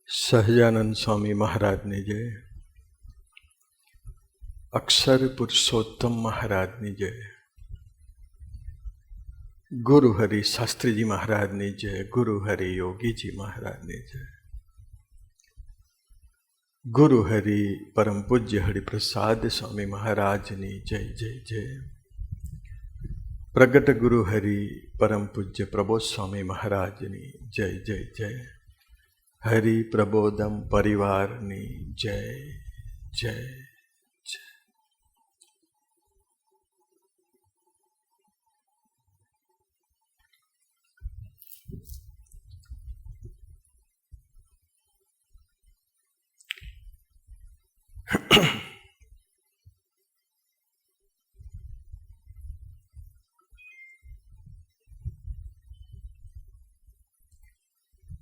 સહજાનંદ સ્વામી મહારાજની જય, અક્ષર પુરુષોત્તમ મહારાજની જય, ગુરુ હરિ શાસ્ત્રીજી મહારાજની જય, ગુરુ હરિ યોગીજી મહારાજની જય, ગુરુ હરિ પરમ પૂજ્ય હરિપ્રસાદ સ્વામી મહારાજની જય જય જય, પ્રગટ ગુરુ હરિ પરમ પૂજ્ય પ્રબોધ સ્વામી મહારાજની જય જય જય, હરિ પ્રબોધમ પરિવારની જય જય જય.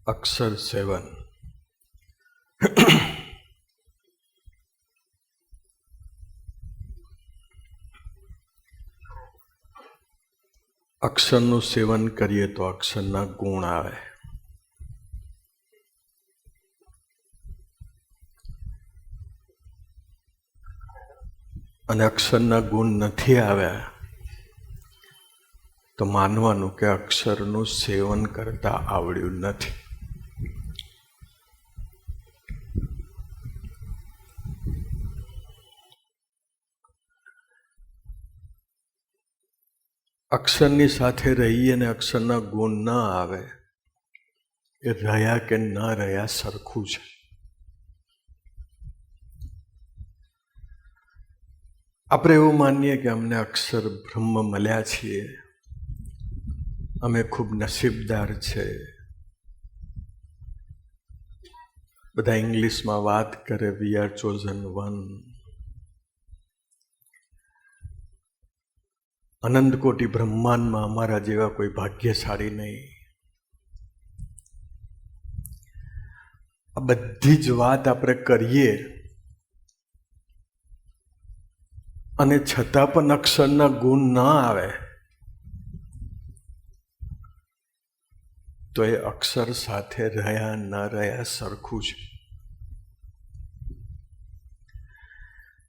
અક્ષર સેવન. અક્ષરનું સેવન કરીએ તો અક્ષરના ગુણ આવે, અને અક્ષરના ગુણ નથી આવ્યા તો માનવાનું કે અક્ષરનું સેવન કરતા આવડ્યું નથી. અક્ષરની સાથે રહીએ ને અક્ષરના ગુણ ન આવે એ રહ્યા કે ન રહ્યા સરખું છે. આપણે એવું માનીએ કે અમને અક્ષર બ્રહ્મ મળ્યા છીએ, અમે ખૂબ નસીબદાર છે. બધા ઇંગ્લિશમાં વાત કરે, વી આર ચોઝન વન. અનંત કોટી બ્રહ્માંડમાં અમારા જેવા કોઈ ભાગ્યશાળી નહીં. આ બધી જ વાત આપણે કરીએ અને છતાં પણ અક્ષરના ગુણ ન આવે તો એ અક્ષર સાથે રહ્યા ન રહ્યા સરખું છે.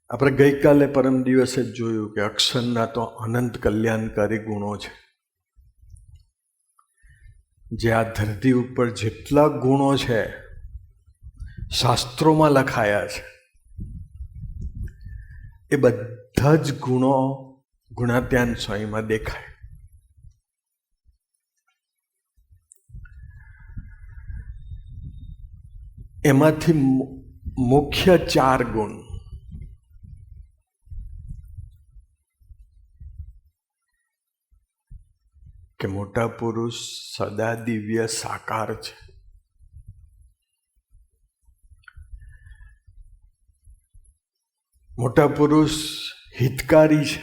આપણે ગઈકાલે પરમ દિવસે જ જોયું કે અક્ષરના તો અનંત કલ્યાણકારી ગુણો છે. જે આ ધરતી ઉપર જેટલા ગુણો છે શાસ્ત્રોમાં લખાયા છે એ બધા જ ગુણો ગુણાત્યાન સ્વામીમાં દેખાય. એમાંથી મુખ્ય 4 ગુણ કે મોટા પુરુષ સદા દિવ્ય સાકાર છે, મોટા પુરુષ હિતકારી છે,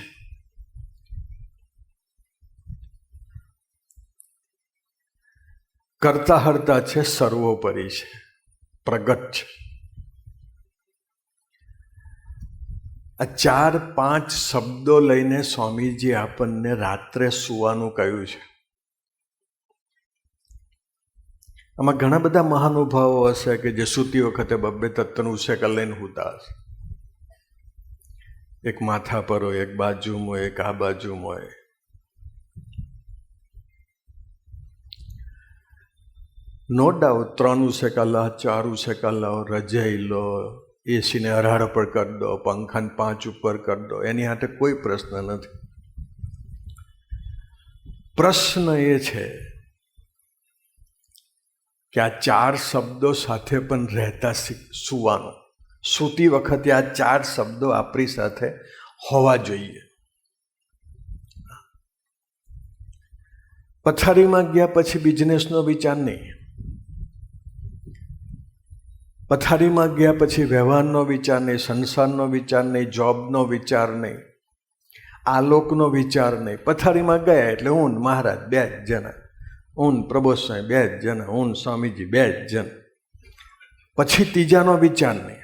કરતા હરતા છે, સર્વોપરી છે, પ્રગટ છે. આ 4-5 શબ્દો લઈને સ્વામીજી આપણને રાત્રે સૂવાનું કહ્યું છે. આમાં ઘણા બધા મહાનુભાવો હશે કે જે સૂતી વખતે 2-2 તત્વનું ઉશેકા લઈને સૂતા હશે. એક માથા પર હોય, એક બાજુમાં હોય, એક આ બાજુમાં હોય. નો ડાઉટ 3 ઉશેકા લો, 4 ઉશેકા લો, રજાઈ લો, એસીને 18 પર કરી દો, પંખાને 5 ઉપર કરી દો, એની હાથે કોઈ પ્રશ્ન નથી. પ્રશ્ન એ છે કે આ 4 શબ્દો સાથે પણ રહેતા સૂવાનું. સૂતી વખતે આ 4 શબ્દો આપણી સાથે હોવા જોઈએ. પથારીમાં ગયા પછી બિઝનેસનો વિચાર નહીં, પથારીમાં ગયા પછી વ્યવહારનો વિચાર નહીં, સંસારનો વિચાર નહીં, જોબનો વિચાર નહીં, આલોકનો વિચાર નહીં. પથારીમાં ગયા એટલે હું મહારાજ 2 જ જણા, હું પ્રબોધ સ્વામી 2 જ જણા, હું સ્વામીજી 2 જ જણ. પછી ત્રીજાનો વિચાર નહીં.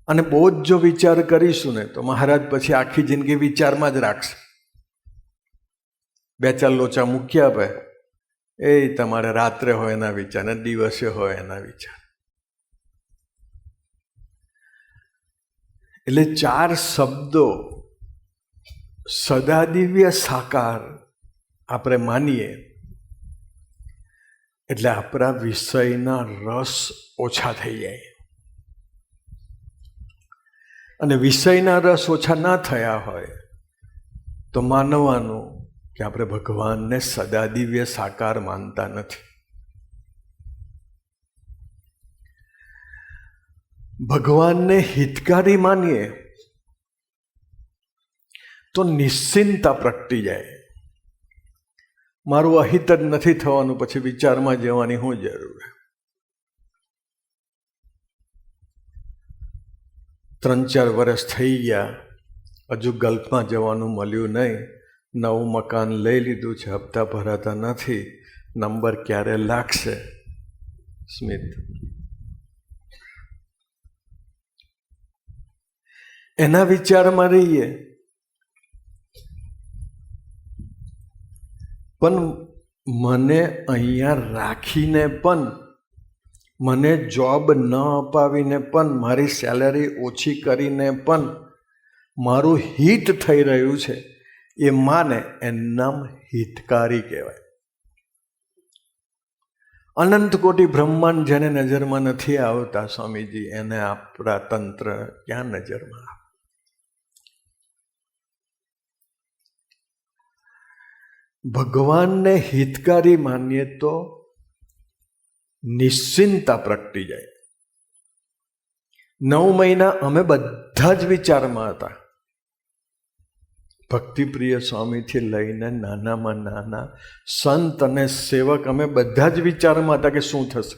અને બહુ જ જો વિચાર કરીશું ને તો મહારાજ પછી આખી જિંદગી વિચારમાં જ રાખશે. 2-4 લોચા મૂકી આપે એ તમારે રાત્રે હોય એના વિચાર ને દિવસે હોય એના વિચાર. એટલે 4 શબ્દો સદાદિવ્ય સાકાર આપણે માનીએ એટલે આપણા વિષયના રસ ઓછા થઈ જાય. અને વિષયના રસ ઓછા ના થયા હોય તો માનવાનું કે આપણે ભગવાનને સદાદિવ્ય સાકાર માનતા નથી. ભગવાનને હિતકારી માનીએ તો નિશ્ચિંતા પ્રગટી જાય. મારું અહિત જ નથી થવાનું, પછી વિચારમાં જવાની શું જરૂર? 3-4 વર્ષ થઈ ગયા, હજુ ગલ્ફમાં જવાનું મળ્યું નહીં, નવું મકાન લઈ લીધું છે, હપ્તા ભરાતા નથી, નંબર ક્યારે લાગશે? સ્મિત. એના વિચારમાં રહીએ. પણ મને અહીંયા રાખીને પણ, મને જોબ ન અપાવીને પણ, મારી સેલરી ઓછી કરીને પણ મારું હિત થઈ રહ્યું છે એ માને એનું નામ હિતકારી કહેવાય. અનંત કોટી બ્રહ્માંડ જેને નજરમાં નથી આવતા સ્વામીજી, એને આપણા તંત્ર ક્યાં નજરમાં આવે? ભગવાનને હિતકારી માનીએ તો નિશ્ચિંતા પ્રગટી જાય. 9 મહિના અમે બધા જ વિચારમાં હતા. ભક્તિપ્રિય સ્વામીથી લઈને નાનામાં નાના સંત અને સેવક અમે બધા જ વિચારમાં હતા કે શું થશે.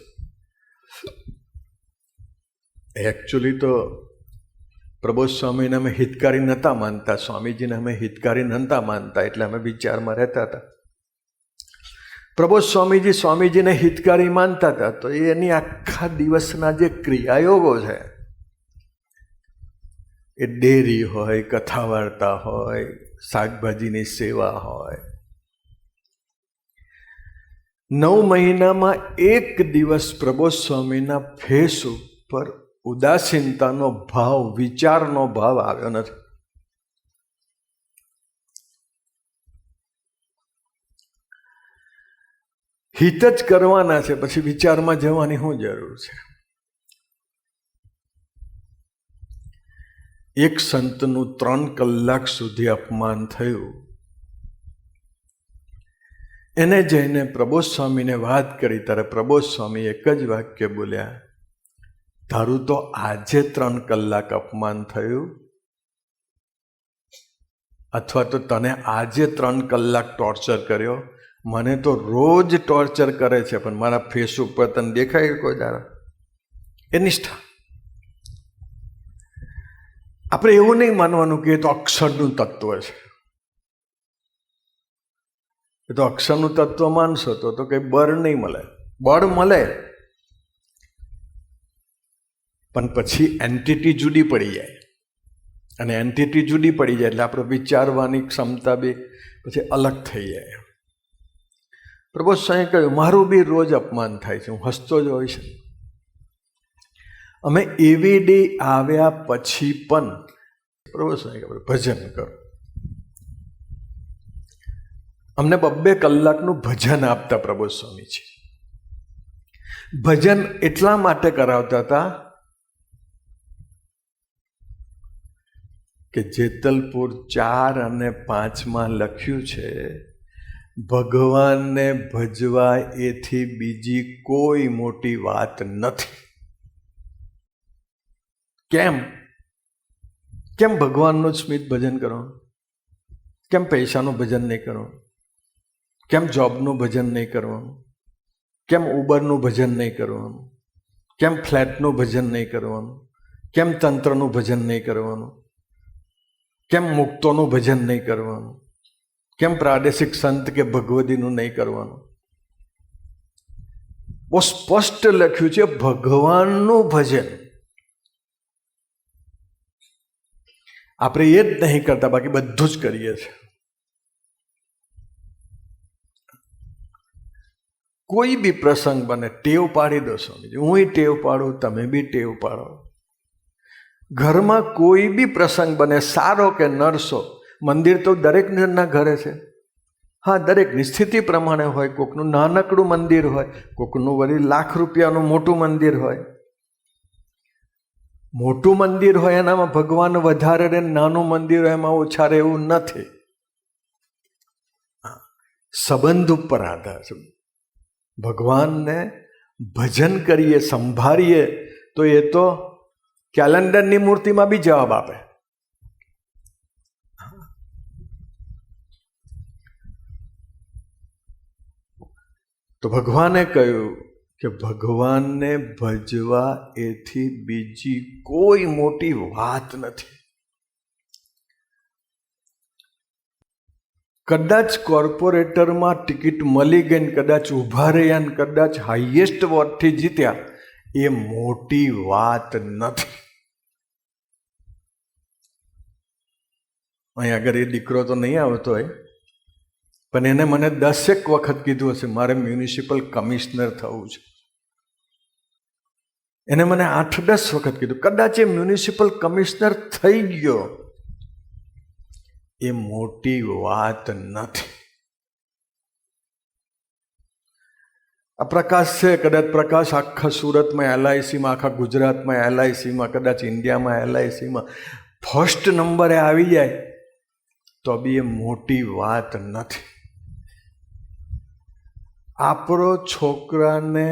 એકચ્યુઅલી તો પ્રબોધ સ્વામીને અમે હિતકારી નહોતા માનતા, સ્વામીજીને અમે હિતકારી નહોતા માનતા, એટલે અમે વિચારમાં રહેતા હતા. પ્રબોધ સ્વામીજી સ્વામીજીને હિતકારી માનતા હતા તો એની આખા દિવસના જે ક્રિયાયોગો છે, એ ડેરી હોય, કથા વાર્તા હોય, શાકભાજીની સેવા હોય, 9 મહિનામાં એક દિવસ પ્રબોધ સ્વામીના ફેસ ઉપર ઉદાસીનતાનો ભાવ, વિચારનો ભાવ આવ્યો નથી. હિત જ કરવાના છે, પછી વિચારમાં જવાની શું જરૂર છે? એક સંતનું 3 કલાક સુધી અપમાન થયું. એને જઈને પ્રબોધ સ્વામીને વાત કરી ત્યારે પ્રબોધ સ્વામી એક જ વાક્ય બોલ્યા, તારું તો આજે 3 કલાક અપમાન થયું, અથવા તો તને આજે 3 કલાક ટોર્ચર કર્યો, મને તો રોજ ટોર્ચર કરે છે, પણ મારા ફેસ ઉપર તને દેખાય કોઈ દાડો? એ નિષ્ઠા. આપણે એવું નહીં માનવાનું કે એ તો અક્ષરનું તત્વ છે. એ તો અક્ષરનું તત્વ માનશો તો કંઈ બળ નહીં મળે. બળ મળે પણ પછી એન્ટિટી જુદી પડી જાય, અને એન્ટિટી જુદી પડી જાય એટલે આપણે વિચારવાની ક્ષમતા બી પછી અલગ થઈ જાય. પ્રબોધ સ્વામીએ કહ્યું, મારું બી રોજ અપમાન થાય છે, હું હસતો જ હોય છે. અમે એવી ડે આવ્યા પછી પણ પ્રભુ સ્વામી કહે ભજન કરો. અમને 2 કલાકનું ભજન આપતા પ્રબોધ સ્વામી છે. ભજન એટલા માટે કરાવતા હતા કે જેતલપુર 4 અને 5માં લખ્યું છે, ભગવાનને ભજવા એથી બીજી કોઈ મોટી વાત નથી. કેમ કેમ ભગવાનનું સ્મિત ભજન કરવાનું? કેમ પૈસાનું ભજન નહીં કરવાનું? કેમ જોબનું ભજન નહીં કરવાનું? કેમ ઉબરનું ભજન નહીં કરવાનું? કેમ ફ્લેટનું ભજન નહીં કરવાનું? કેમ તંત્રનું ભજન નહીં કરવાનું? કેમ મુક્તોનું ભજન નહીં કરવાનું? કેમ પ્રાદેશિક સંત કે ભગવદીનું નહીં કરવાનું? બહુ સ્પષ્ટ લખ્યું છે ભગવાનનું ભજન. આપણે એ જ નહીં કરતા, બાકી બધું જ કરીએ છીએ. કોઈ બી પ્રસંગ બને ટેવ પાડી દો સ્વામીજી. હું ટેવ પાડું, તમે બી ટેવ પાડો. ઘરમાં કોઈ બી પ્રસંગ બને, સારો કે નરસો, મંદિર તો દરેક જણના ઘરે છે. હા, દરેકની સ્થિતિ પ્રમાણે હોય. કોકનું નાનકડું મંદિર હોય, કોકનું વળી લાખ રૂપિયાનું મોટું મંદિર હોય. મોટું મંદિર હોય એનામાં ભગવાન વધારે રહે, નાનું મંદિર હોય એમાં ઓછા રહે, એવું નથી. સંબંધ ઉપર આધાર છે. ભગવાનને ભજન કરીએ, સંભાળીએ તો એ તો કેલેન્ડરની મૂર્તિમાં બી જવાબ આપે. તો ભગવાને કહ્યું કે ભગવાનને ભજવા એથી બીજી કોઈ મોટી વાત નથી. કદાચ કોર્પોરેટરમાં ટિકિટ મળી ગઈ, કદાચ ઊભા રહ્યા, કદાચ હાઈએસ્ટ વોટથી જીત્યા, એ મોટી વાત નથી. અહીં આગળ એ દીકરો તો નહીં આવતો હોય, પણ એને મને 10 વખત કીધું હશે મારે મ્યુનિસિપલ કમિશનર થવું છે. એને મને 8-10 વખત કીધું. કદાચ એ મ્યુનિસિપલ કમિશનર થઈ ગયો, એ મોટી વાત નથી. આ પ્રકાશ છે, કદાચ પ્રકાશ આખા સુરતમાં LICમાં, આખા ગુજરાતમાં LICમાં, કદાચ ઇન્ડિયામાં LICમાં ફર્સ્ટ નંબરે આવી જાય તો બી એ મોટી વાત નથી. આપણો છોકરાને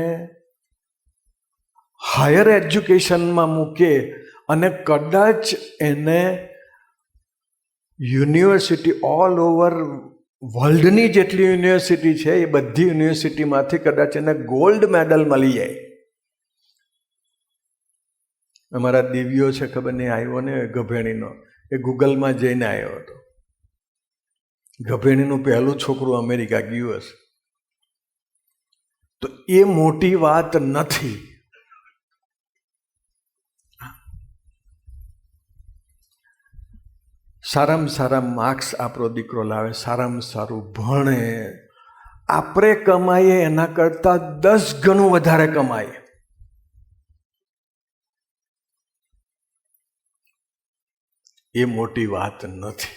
હાયર એજ્યુકેશનમાં મૂકે અને કદાચ એને યુનિવર્સિટી ઓલ ઓવર વર્લ્ડની જેટલી યુનિવર્સિટી છે એ બધી યુનિવર્સિટીમાંથી કદાચ એને ગોલ્ડ મેડલ મળી જાય. અમારા દિવ્યો છે, ખબર નહીં આવ્યો ને ગભેણીનો, એ ગૂગલમાં જઈને આવ્યો હતો. ગભેણીનું પહેલું છોકરું અમેરિકા ગયું હશે. તો એ મોટી વાત નથી. સારામાં સારા માર્ક્સ આપણો દીકરો લાવે, સારામાં સારું ભણે, આપણે કમાઈએ એના કરતાં 10 ગણું વધારે કમાઈએ. એ મોટી વાત નથી.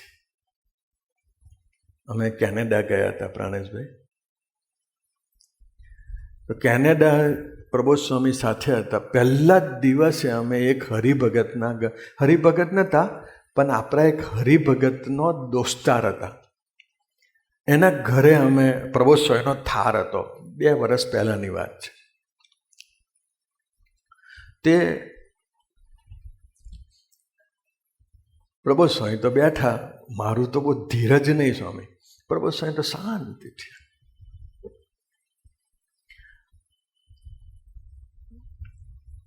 અમે કેનેડા ગયા હતા પ્રાણેશભાઈ. તો કેનેડા પ્રબોધ સ્વામી સાથે હતા. પહેલા જ દિવસે અમે એક હરિભગત નતા, પણ આપણા એક હરિભગતનો દોસ્તાર હતા, એના ઘરે અમે પ્રબોધ સ્વામીનો થાર હતો. 2 વર્ષ પહેલાની વાત છે. તે પ્રબોધ સ્વામી તો બેઠા, મારું તો બહુ ધીરજ નહીં સ્વામી. પ્રબોધ સ્વામી તો શાંતિથી.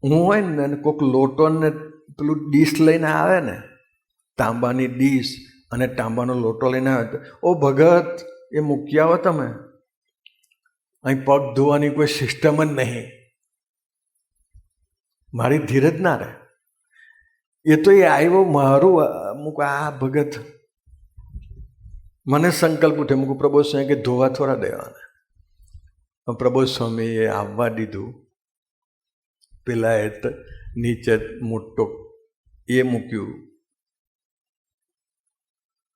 હું હોય ને કોઈક લોટો ને પેલું ડીશ લઈને આવે ને, તાંબાની ડીશ અને તાંબાનો લોટો લઈને આવે, ઓ ભગત એ મૂકી આવો તમે, અહીં પગ ધોવાની કોઈ સિસ્ટમ જ નહીં. મારી ધીરજ ના રહે. એ તો એ આવ્યો મારું મૂક, આ ભગત મને સંકલ્પ ઉઠે, મૂકું પ્રબોધ સ્વામી કે ધોવા થોડા દેવાના. પ્રબોધ સ્વામીએ આવવા દીધું. પેલા એ નીચે મોટો એ મૂક્યું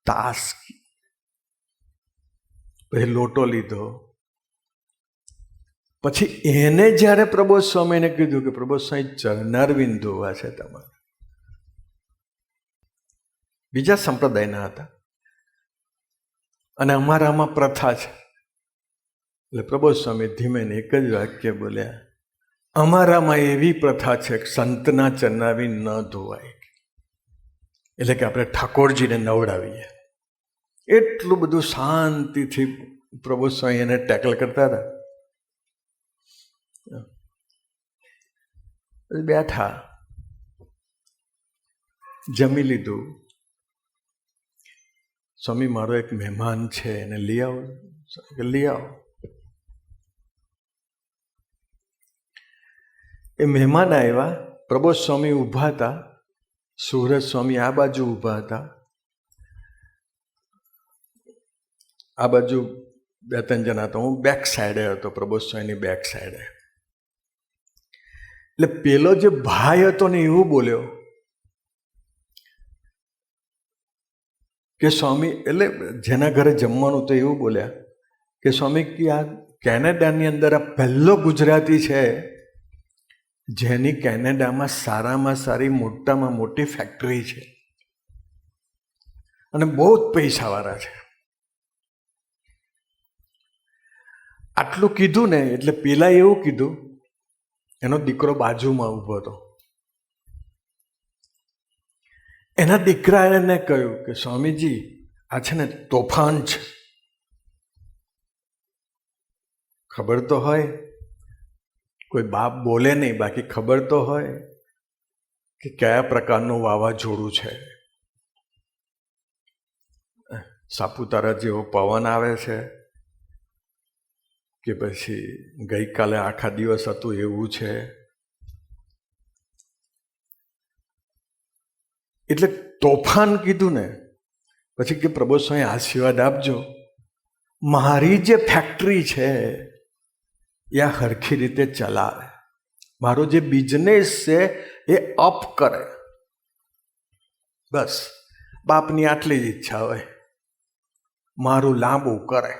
તાસ, પછી લોટો લીધો. પછી એને જ્યારે પ્રબોધ સ્વામીને કીધું કે પ્રબોધ સ્વામી ચરણારવિંદ ધોવા છે તમારે. બીજા સંપ્રદાયના હતા અને અમારામાં પ્રથા છે. એટલે પ્રબોધ સ્વામી ધીમે ને એક જ વાક્ય બોલ્યા, અમારામાં એવી પ્રથા છે કે સંતના ચરણારવિંદ ન ધોવાય, એટલે કે આપણે ઠાકોરજીને નવડાવીએ. એટલું બધું શાંતિથી પ્રબોધ સ્વામી એને ટેકલ કરતા હતા. બેઠા, જમી લીધું. સ્વામી મારો એક મહેમાન છે, એને લઈ આવો. લઈ આવો. એ મહેમાન આવ્યા. પ્રબોધ સ્વામી ઊભા હતા, સુરજ સ્વામી આ બાજુ ઊભા હતા, આ બાજુ 2-3 જણા તો હું બેક સાઈડે હતો, પ્રબોધ સ્વામીની બેક સાઈડે. એટલે પેલો જે ભાઈ હતો ને એવું બોલ્યો કે સ્વામી, એટલે જેના ઘરે જમવાનું તો એવું બોલ્યા કે સ્વામી કે આ કેનેડાની અંદર આ પહેલો ગુજરાતી છે જેની કેનેડામાં સારામાં સારી મોટામાં મોટી ફેક્ટરી છે અને બહુ જ પૈસાવાળા છે. આટલું કીધું ને એટલે પેલા એવું કીધું, એનો દીકરો બાજુમાં ઊભો હતો. એના દીકરા એને કહ્યું કે સ્વામીજી આ છે ને તોફાન છે. ખબર તો હોય, કોઈ બાપ બોલે નહીં, બાકી ખબર તો હોય કે કયા પ્રકારનું વાવાઝોડું છે. સાપુતારા જેવો પવન આવે છે કે પછી ગઈકાલે આખા દિવસ હતું એવું છે. એટલે તોફાન કીધું ને પછી કે પ્રબોધ સ્વામી આશીર્વાદ આપજો, મારી જે ફેક્ટરી છે એ આ હરખી રીતે ચલાવે, મારો જે બિઝનેસ છે એ અપ કરે. બસ બાપની આટલી જ ઈચ્છા હોય, મારું લાંબુ કરે.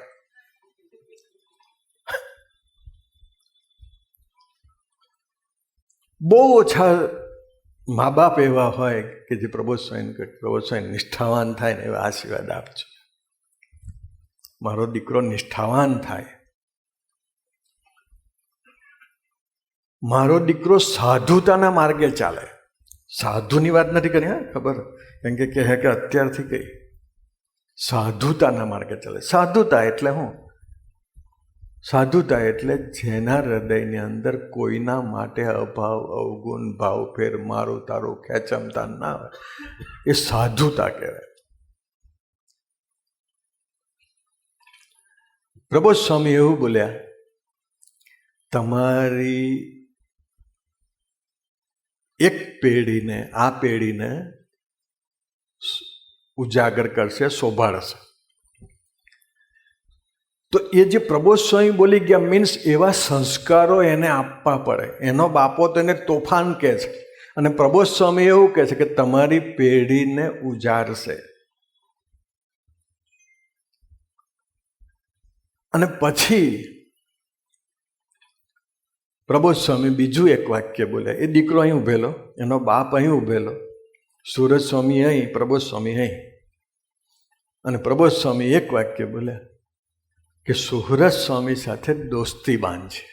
બહુ ઓછા મા બાપ એવા હોય કે જે પ્રબોધ સ્વામી નિષ્ઠાવાન થાય ને એવા આશીર્વાદ આપજો, મારો દીકરો નિષ્ઠાવાન થાય, મારો દીકરો સાધુતાના માર્ગે ચાલે. સાધુની વાત નથી કરી, હા ખબર, કેમ કે કહે કે અત્યારથી કઈ સાધુતાના માર્ગે ચાલે. સાધુતા એટલે હું? સાધુતા એટલે જેના હૃદયની અંદર કોઈના માટે અભાવ, અવગુણ, ભાવ ફેર, મારું તારું ખેંચમતા ના હોય, એ સાધુતા કહેવાય. પ્રબોધ સ્વામી એવું બોલ્યા, તમારી એક પેઢીને આ પેઢીને ઉજાગર કરશે, શોભાડશે. તો એ જે પ્રબોધ સ્વામી બોલી ગયા મીન્સ એવા સંસ્કારો એને આપવા પડે. એનો બાપો તો એને તોફાન કહે છે અને પ્રબોધ સ્વામી એવું કહે છે કે તમારી પેઢીને ઉજારશે. અને પછી પ્રબોધ સ્વામી બીજું એક વાક્ય બોલ્યા. એ દીકરો અહીં ઉભેલો, એનો બાપ અહીં ઉભેલો, સુરજ સ્વામી અહીં, પ્રબોધ સ્વામી અહીં. અને પ્રબોધ સ્વામી એક વાક્ય બોલ્યા કે સુહૃદ સ્વામી સાથે દોસ્તી બાંધશે.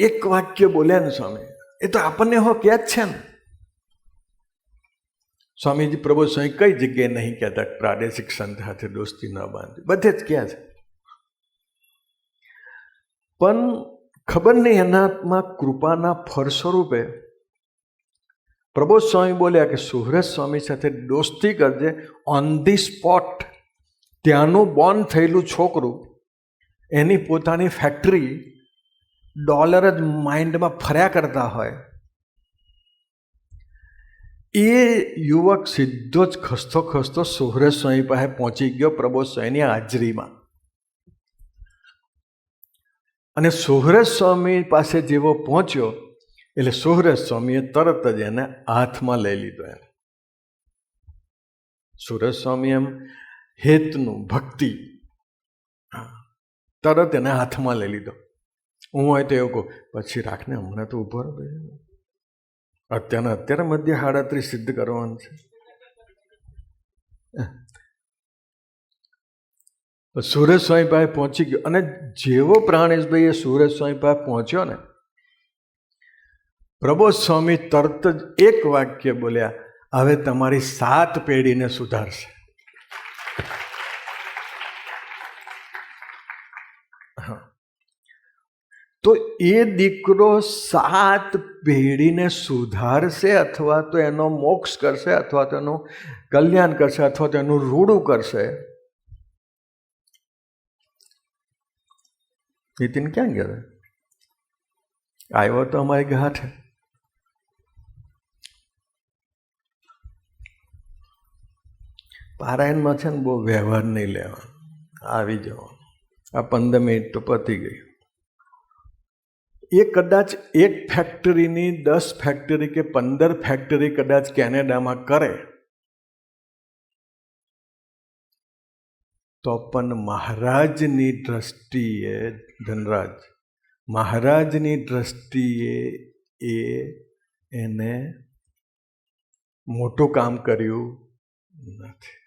એક વાક્ય બોલ્યા ને સ્વામી, એ તો આપણને હો કે જ છે ને. સ્વામીજી પ્રબોધ સ્વામી કઈ જગ્યાએ નહીં કહેતા પ્રાદેશિક સંત સાથે દોસ્તી ન બાંધવી, બધે જ કહે છે. પણ ખબર નહીં એનામાં કૃપાના ફળ સ્વરૂપે પ્રબોધ સ્વામી બોલ્યા કે સુહૃદ સ્વામી સાથે દોસ્તી કરજે. ઓન ધી સ્પોટ ત્યાંનું બોર્ન થયેલું છોકરું, એની પોતાની ફેક્ટરી, ડોલર જ માઇન્ડમાં ફર્યા કરતા હોય, એ યુવક સીધો જ ખસતો ખસતો સુહૃદ સ્વામી પાસે પહોંચી ગયો પ્રબોધ સ્વામીની હાજરીમાં. અને સુહૃદ સ્વામી પાસે જેવો પહોંચ્યો એટલે સુહૃદ સ્વામીએ તરત જ એને હાથમાં લઈ લીધો. એમ સુહૃદ સ્વામી એમ હેતનું ભક્તિ તરત એને હાથમાં લઈ લીધો. હું હોય તો એવું કહું, પછી રાખને, હમણાં તો ઉભો રહે, અત્યારે મધ્ય 37 સિદ્ધ કરવાનું છે. સુરજ સ્વામી પાસે પહોંચી ગયો અને જેવો પ્રાણેશભાઈ એ સુરજ સ્વામી પાસે પહોંચ્યો ને, પ્રબોધ સ્વામી તરત જ એક વાક્ય બોલ્યા, હવે તમારી 7 પેઢીને સુધારશે. તો એ દીકરો 7 પેઢીને સુધારશે, અથવા તો એનો મોક્ષ કરશે, અથવા તો એનું કલ્યાણ કરશે, અથવા તો એનું રૂડું કરશે. નીતિન ક્યાં ગયો? આવ્યો તો અમારી ગાંઠે. પારાયણમાં છે ને બહુ વ્યવહાર નહીં લેવાનો, આવી જવાનું. આ 15 મિનિટ તો પતી ગઈ. એ કદાચ એક ફેક્ટરીની 10 ફેક્ટરી કે 15 ફેક્ટરી કદાચ કેનેડામાં કરે તો પણ મહારાજની દ્રષ્ટિએ, ધનરાજ મહારાજની દ્રષ્ટિએ એને મોટું કામ કર્યું નથી.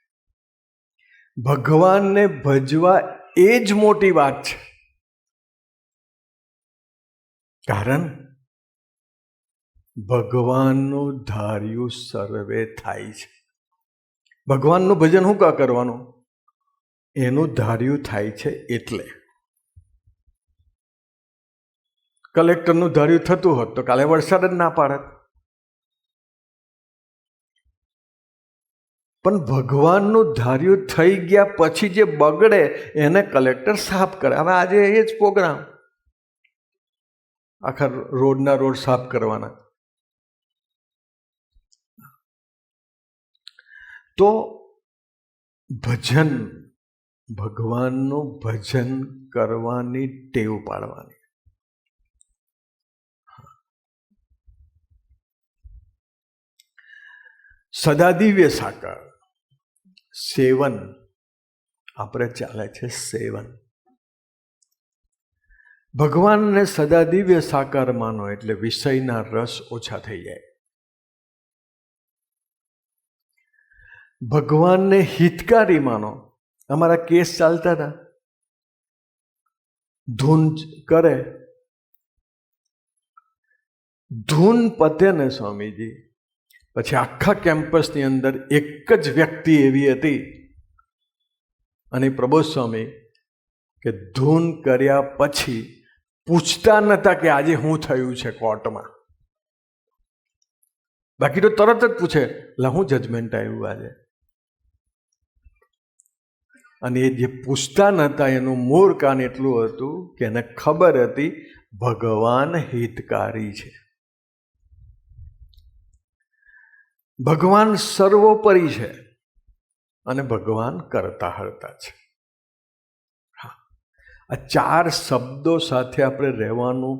ભગવાનને ભજવા એ જ મોટી વાત છે. કારણ ભગવાનનું ધાર્યું સર્વે થાય છે. ભગવાનનું ભજન શું કા કરવાનું? એનું ધાર્યું થાય છે. એટલે કલેક્ટરનું ધાર્યું થતું હોત તો કાલે વરસાદ જ ના પાડત. પણ ભગવાનનું ધાર્યું થઈ ગયા પછી જે બગડે એને કલેક્ટર સાફ કરે. હવે આજે એ જ પ્રોગ્રામ, આખા રોડના રોડ સાફ કરવાના. તો ભજન, ભગવાનનું ભજન કરવાની ટેવ પાડવાની. સદાદિવ્ય સાકાર સેવન આપણે ચાલે છે. સેવન ભગવાનને સદાદિવ્ય સાકાર માનો એટલે વિષયના રસ ઓછા થઈ જાય. ભગવાનને હિતકારી માનો. અમારા કેસ ચાલતા હતા, ધૂન કરે, ધૂન પતે ને સ્વામીજી, પછી આખા કેમ્પસની અંદર એક જ વ્યક્તિ એવી હતી અને પ્રબોધ સ્વામી કે ધૂન કર્યા પછી પૂછતા નહોતા કે આજે શું થયું છે કોર્ટમાં. બાકી તો તરત જ પૂછે, લા હું જજમેન્ટ આવ્યું આજે. અને એ જે પૂછતા નહોતા એનું મૂળ કારણ એટલું હતું કે એને ખબર હતી ભગવાન હિતકારી છે. ભગવાન સર્વોપરી છે અને ભગવાન કરતા હરતા છે. આ 4 શબ્દો સાથે આપણે રહેવાનું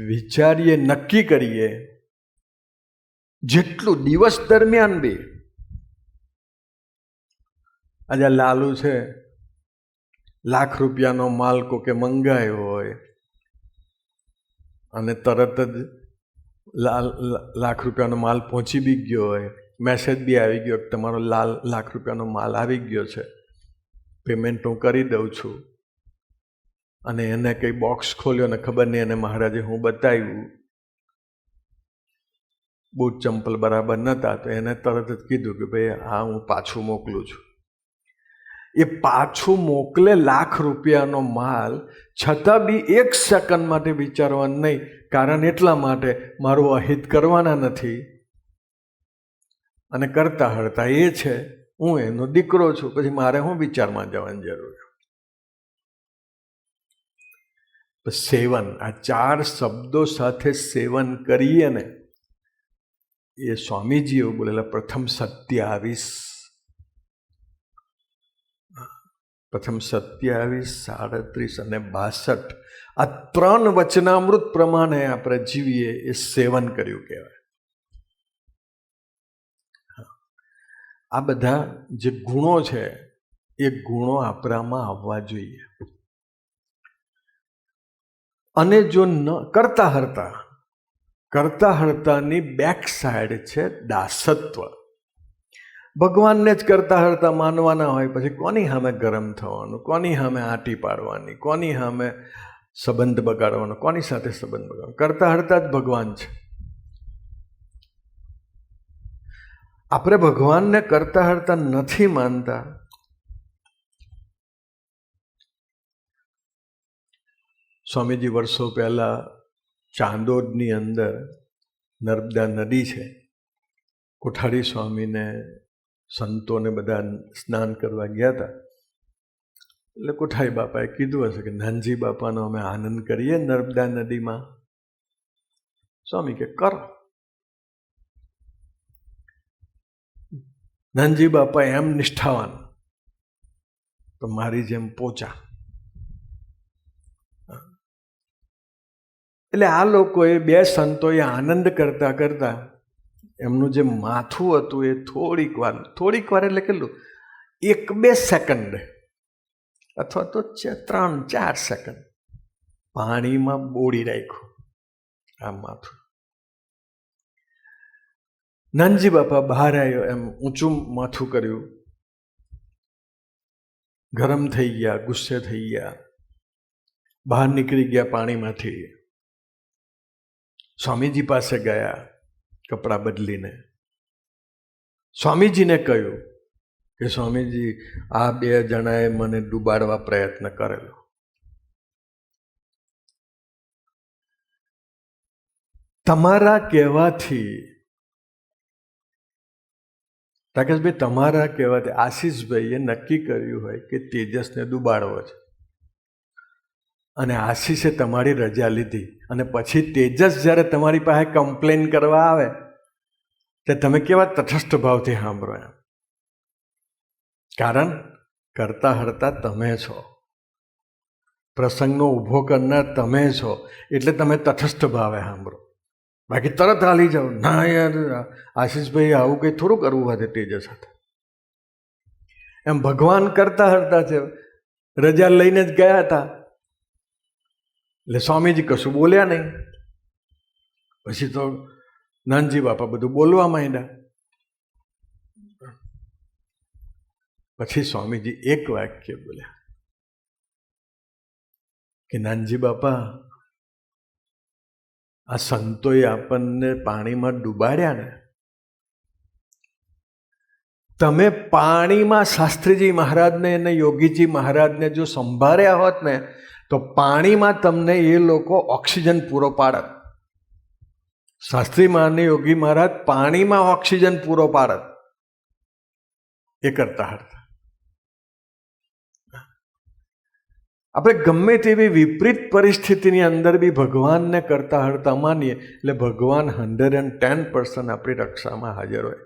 વિચારીએ, નક્કી કરીએ. જેટલું દિવસ દરમિયાન બી આજે લાલુ છે, લાખ રૂપિયાનો માલ કોકે મંગાવ્યો હોય અને તરત જ લાખ રૂપિયાનો માલ પહોંચી બી ગયો હોય, મેસેજ બી આવી ગયો કે તમારો લાખ રૂપિયાનો માલ આવી ગયો છે, પેમેન્ટ હું કરી દઉં છું. અને એને કંઈ બોક્સ ખોલ્યો ને ખબર નહીં, એને મહારાજે હું બતાવ્યું બૂટ ચંપલ બરાબર નહોતા, તો એને તરત જ કીધું કે ભાઈ હા હું પાછું મોકલું છું. એ પાછું મોકલે લાખ રૂપિયાનો માલ, છતાં બી 1 સેકન્ડ માટે વિચારવાનું નહીં. કારણ એટલા માટે મારું અહિત કરવાના નથી અને કરતા હરતા એ છે, હું એનો દીકરો છું, પછી મારે હું વિચારમાં જવાની જરૂર. સેવન, આ 4 શબ્દો સાથે સેવન કરીએ ને, એ સ્વામીજી એવું બોલેલા પ્રથમ 27, પ્રથમ 27, 37 અને 62 આ 3 વચનામૃત પ્રમાણે આપણે જીવીએ એ સેવન કર્યું કહેવાય. આ બધા જે ગુણો છે એ ગુણો આપણામાં આવવા જોઈએ. અને જો ન કરતા હરતાની બેક સાઈડ છે દાસત્વ. ભગવાનને જ કરતા હરતા માનવાના હોય, પછી કોની સામે ગરમ થવાનું, કોની સામે આંટી પાડવાની, કોની સામે સંબંધ બગાડવાનો, કોની સાથે સંબંધ બગાડવાનો? કરતા હરતા જ ભગવાન છે. આપણે ભગવાનને કરતા હરતા નથી માનતા. સ્વામીજી વર્ષો પહેલા ચાંદોદની અંદર નર્મદા નદી છે, કોઠારી સ્વામીને સંતોને બધા સ્નાન કરવા ગયા હતા. એટલે કોઠારી બાપાએ કીધું હશે કે નાનજી બાપાનો અમે આનંદ કરીએ નર્મદા નદીમાં. સ્વામી કે કરો. નાનજી બાપા એમ નિષ્ઠાવાન, તો મારી જેમ પોચા. એટલે આ લોકોએ, બે સંતોએ આનંદ કરતા કરતા એમનું જે માથું હતું એ થોડીક વાર એટલે કેટલું, 1-2 સેકન્ડ અથવા તો 3-4 સેકન્ડ પાણીમાં બોળી રાખ્યું આ માથું. નાનજી બાપા બહાર આવ્યો, એમ ઊંચું માથું કર્યું, ગરમ થઈ ગયા, ગુસ્સે થઈ ગયા, બહાર નીકળી ગયા પાણીમાંથી. સ્વામીજી પાસે ગયા કપડાં બદલીને. સ્વામીજીને કહ્યું કે સ્વામીજી, આ 2 જણાએ મને ડૂબાડવા પ્રયત્ન કરેલો. તમારા કહેવાથી, રાકેશભાઈ, તમારા કહેવાથી આશીષભાઈએ નક્કી કર્યું હોય કે તેજસને ડૂબાડવો છે, અને આશીષે તમારી રજા લીધી, અને પછી તેજસ જ્યારે તમારી પાસે કમ્પ્લેન કરવા આવે તો તમે કેવા તટસ્થ ભાવથી સાંભળો એમ. કારણ કરતા હરતા તમે છો, પ્રસંગનો ઊભો કરનાર તમે છો, એટલે તમે તટસ્થ ભાવે સાંભળો. બાકી તરત હાલી જાઓ, ના યાર આશીષભાઈ આવું કંઈ થોડું કરવું હોય તેજસ સાથે. એમ ભગવાન કરતા હરતા છે, રજા લઈને જ ગયા હતા. એટલે સ્વામીજી કશું બોલ્યા નહીં. પછી તો નાનજી બાપા બધું બોલવા માંડ્યા. પછી સ્વામીજી એક વાક્ય બોલ્યા કે નાનજી બાપા, આ સંતોએ આપણને પાણીમાં ડૂબાડ્યા ને, તમે પાણીમાં શાસ્ત્રીજી મહારાજને અને યોગીજી મહારાજને જો સંભાળ્યા હોત ને, તો પાણીમાં તમને એ લોકો ઓક્સિજન પૂરો પાડત. શાસ્ત્રી મહારાજ, યોગી મહારાજ પાણીમાં ઓક્સિજન પૂરો પાડત. એ કરતા હતા. આપણે ગમે તેવી વિપરીત પરિસ્થિતિની અંદર બી ભગવાનને કરતા હરતા માનીએ એટલે ભગવાન 110% આપણી રક્ષામાં હાજર હોય.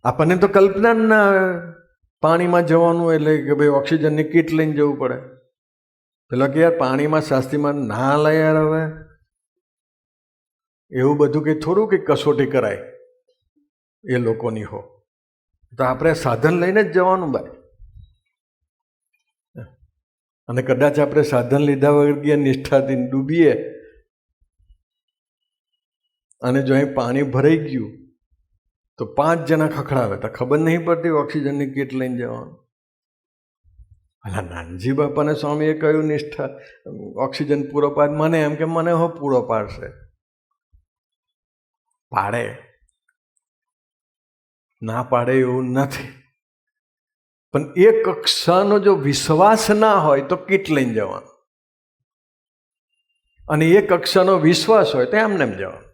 આપણને તો કલ્પના ના આવે પાણીમાં જવાનું એટલે કે ભાઈ ઓક્સિજનની કીટ લઈને જવું પડે. પેલા કે યાર પાણીમાં શાસ્ત્રીમાં ના લે યાર, હવે એવું બધું કંઈ થોડું કંઈ કસોટી કરાય એ લોકોની હો. તો આપણે સાધન લઈને જ જવાનું ભાઈ. અને કદાચ આપણે સાધન લીધા વગર નિષ્ઠાથી ડૂબીએ અને જો અહીં પાણી ભરાઈ ગયું તો 5 જણા ખખડાવે તો ખબર નહીં પડતી ઓક્સિજનની કીટ લઈને જવાનું. અલા નાનજી બાપાને સ્વામીએ કહ્યું નિષ્ઠા ઓક્સિજન પૂરો પાડ. મને એમ કે મને હો પૂરો પાડશે. પાડે, ના પાડે એવું નથી, પણ એ કક્ષાનો જો વિશ્વાસ ના હોય તો કીટ લઈને જવાનું, અને એ કક્ષાનો વિશ્વાસ હોય તો એમને એમ જવાનું.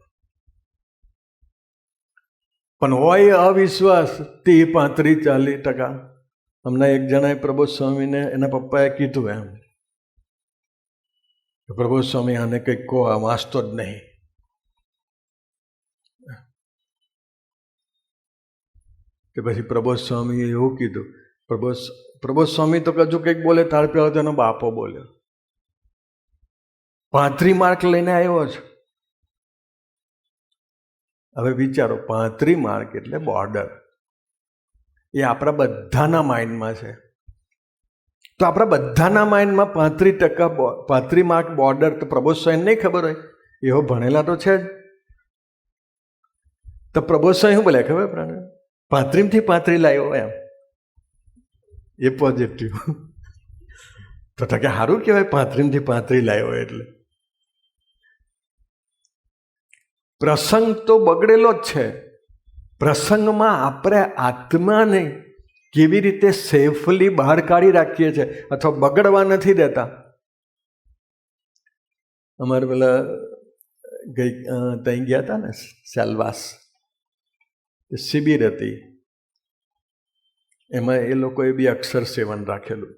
પણ હોય અવિશ્વાસ 30-40%. હમણાં એક જણાએ પ્રબોધ સ્વામીને એના પપ્પાએ કીધું એમ, પ્રબોધ સ્વામી આને કંઈક કહો, આ વાંચતો જ નહીં. કે પછી પ્રબોધ સ્વામીએ એવું કીધું, પ્રબોધ સ્વામી તો કજુ કંઈક બોલે તાર પેલો તેનો બાપો બોલ્યો. 35 માર્ક લઈને આવ્યો છે. હવે વિચારો, 35 માર્ક એટલે બોર્ડર. એ આપણા બધાના માઇન્ડમાં છે. તો આપણા બધાના માઇન્ડમાં 35 માર્ક બોર્ડર. તો પ્રબોધ સ્વામીને નહીં ખબર હોય, એવો ભણેલા તો છે જ. તો પ્રબોધ સ્વામી શું બોલ્યા ખબર? 35 થી 35 લાવ્યો એમ, એ પોઝિટિવ. તો કે સારું કહેવાય 35 થી 35 લાવ્યો એટલે. પ્રસંગ તો બગડેલો જ છે. પ્રસંગમાં આપણે આત્માને કેવી રીતે સેફલી બહાર કાઢી રાખીએ છીએ અથવા બગડવા નથી દેતા. અમારે પેલા ત્યાં ગયા હતા ને સેલવાસ, શિબિર હતી, એમાં એ લોકોએ બી અક્ષર સેવન રાખેલું.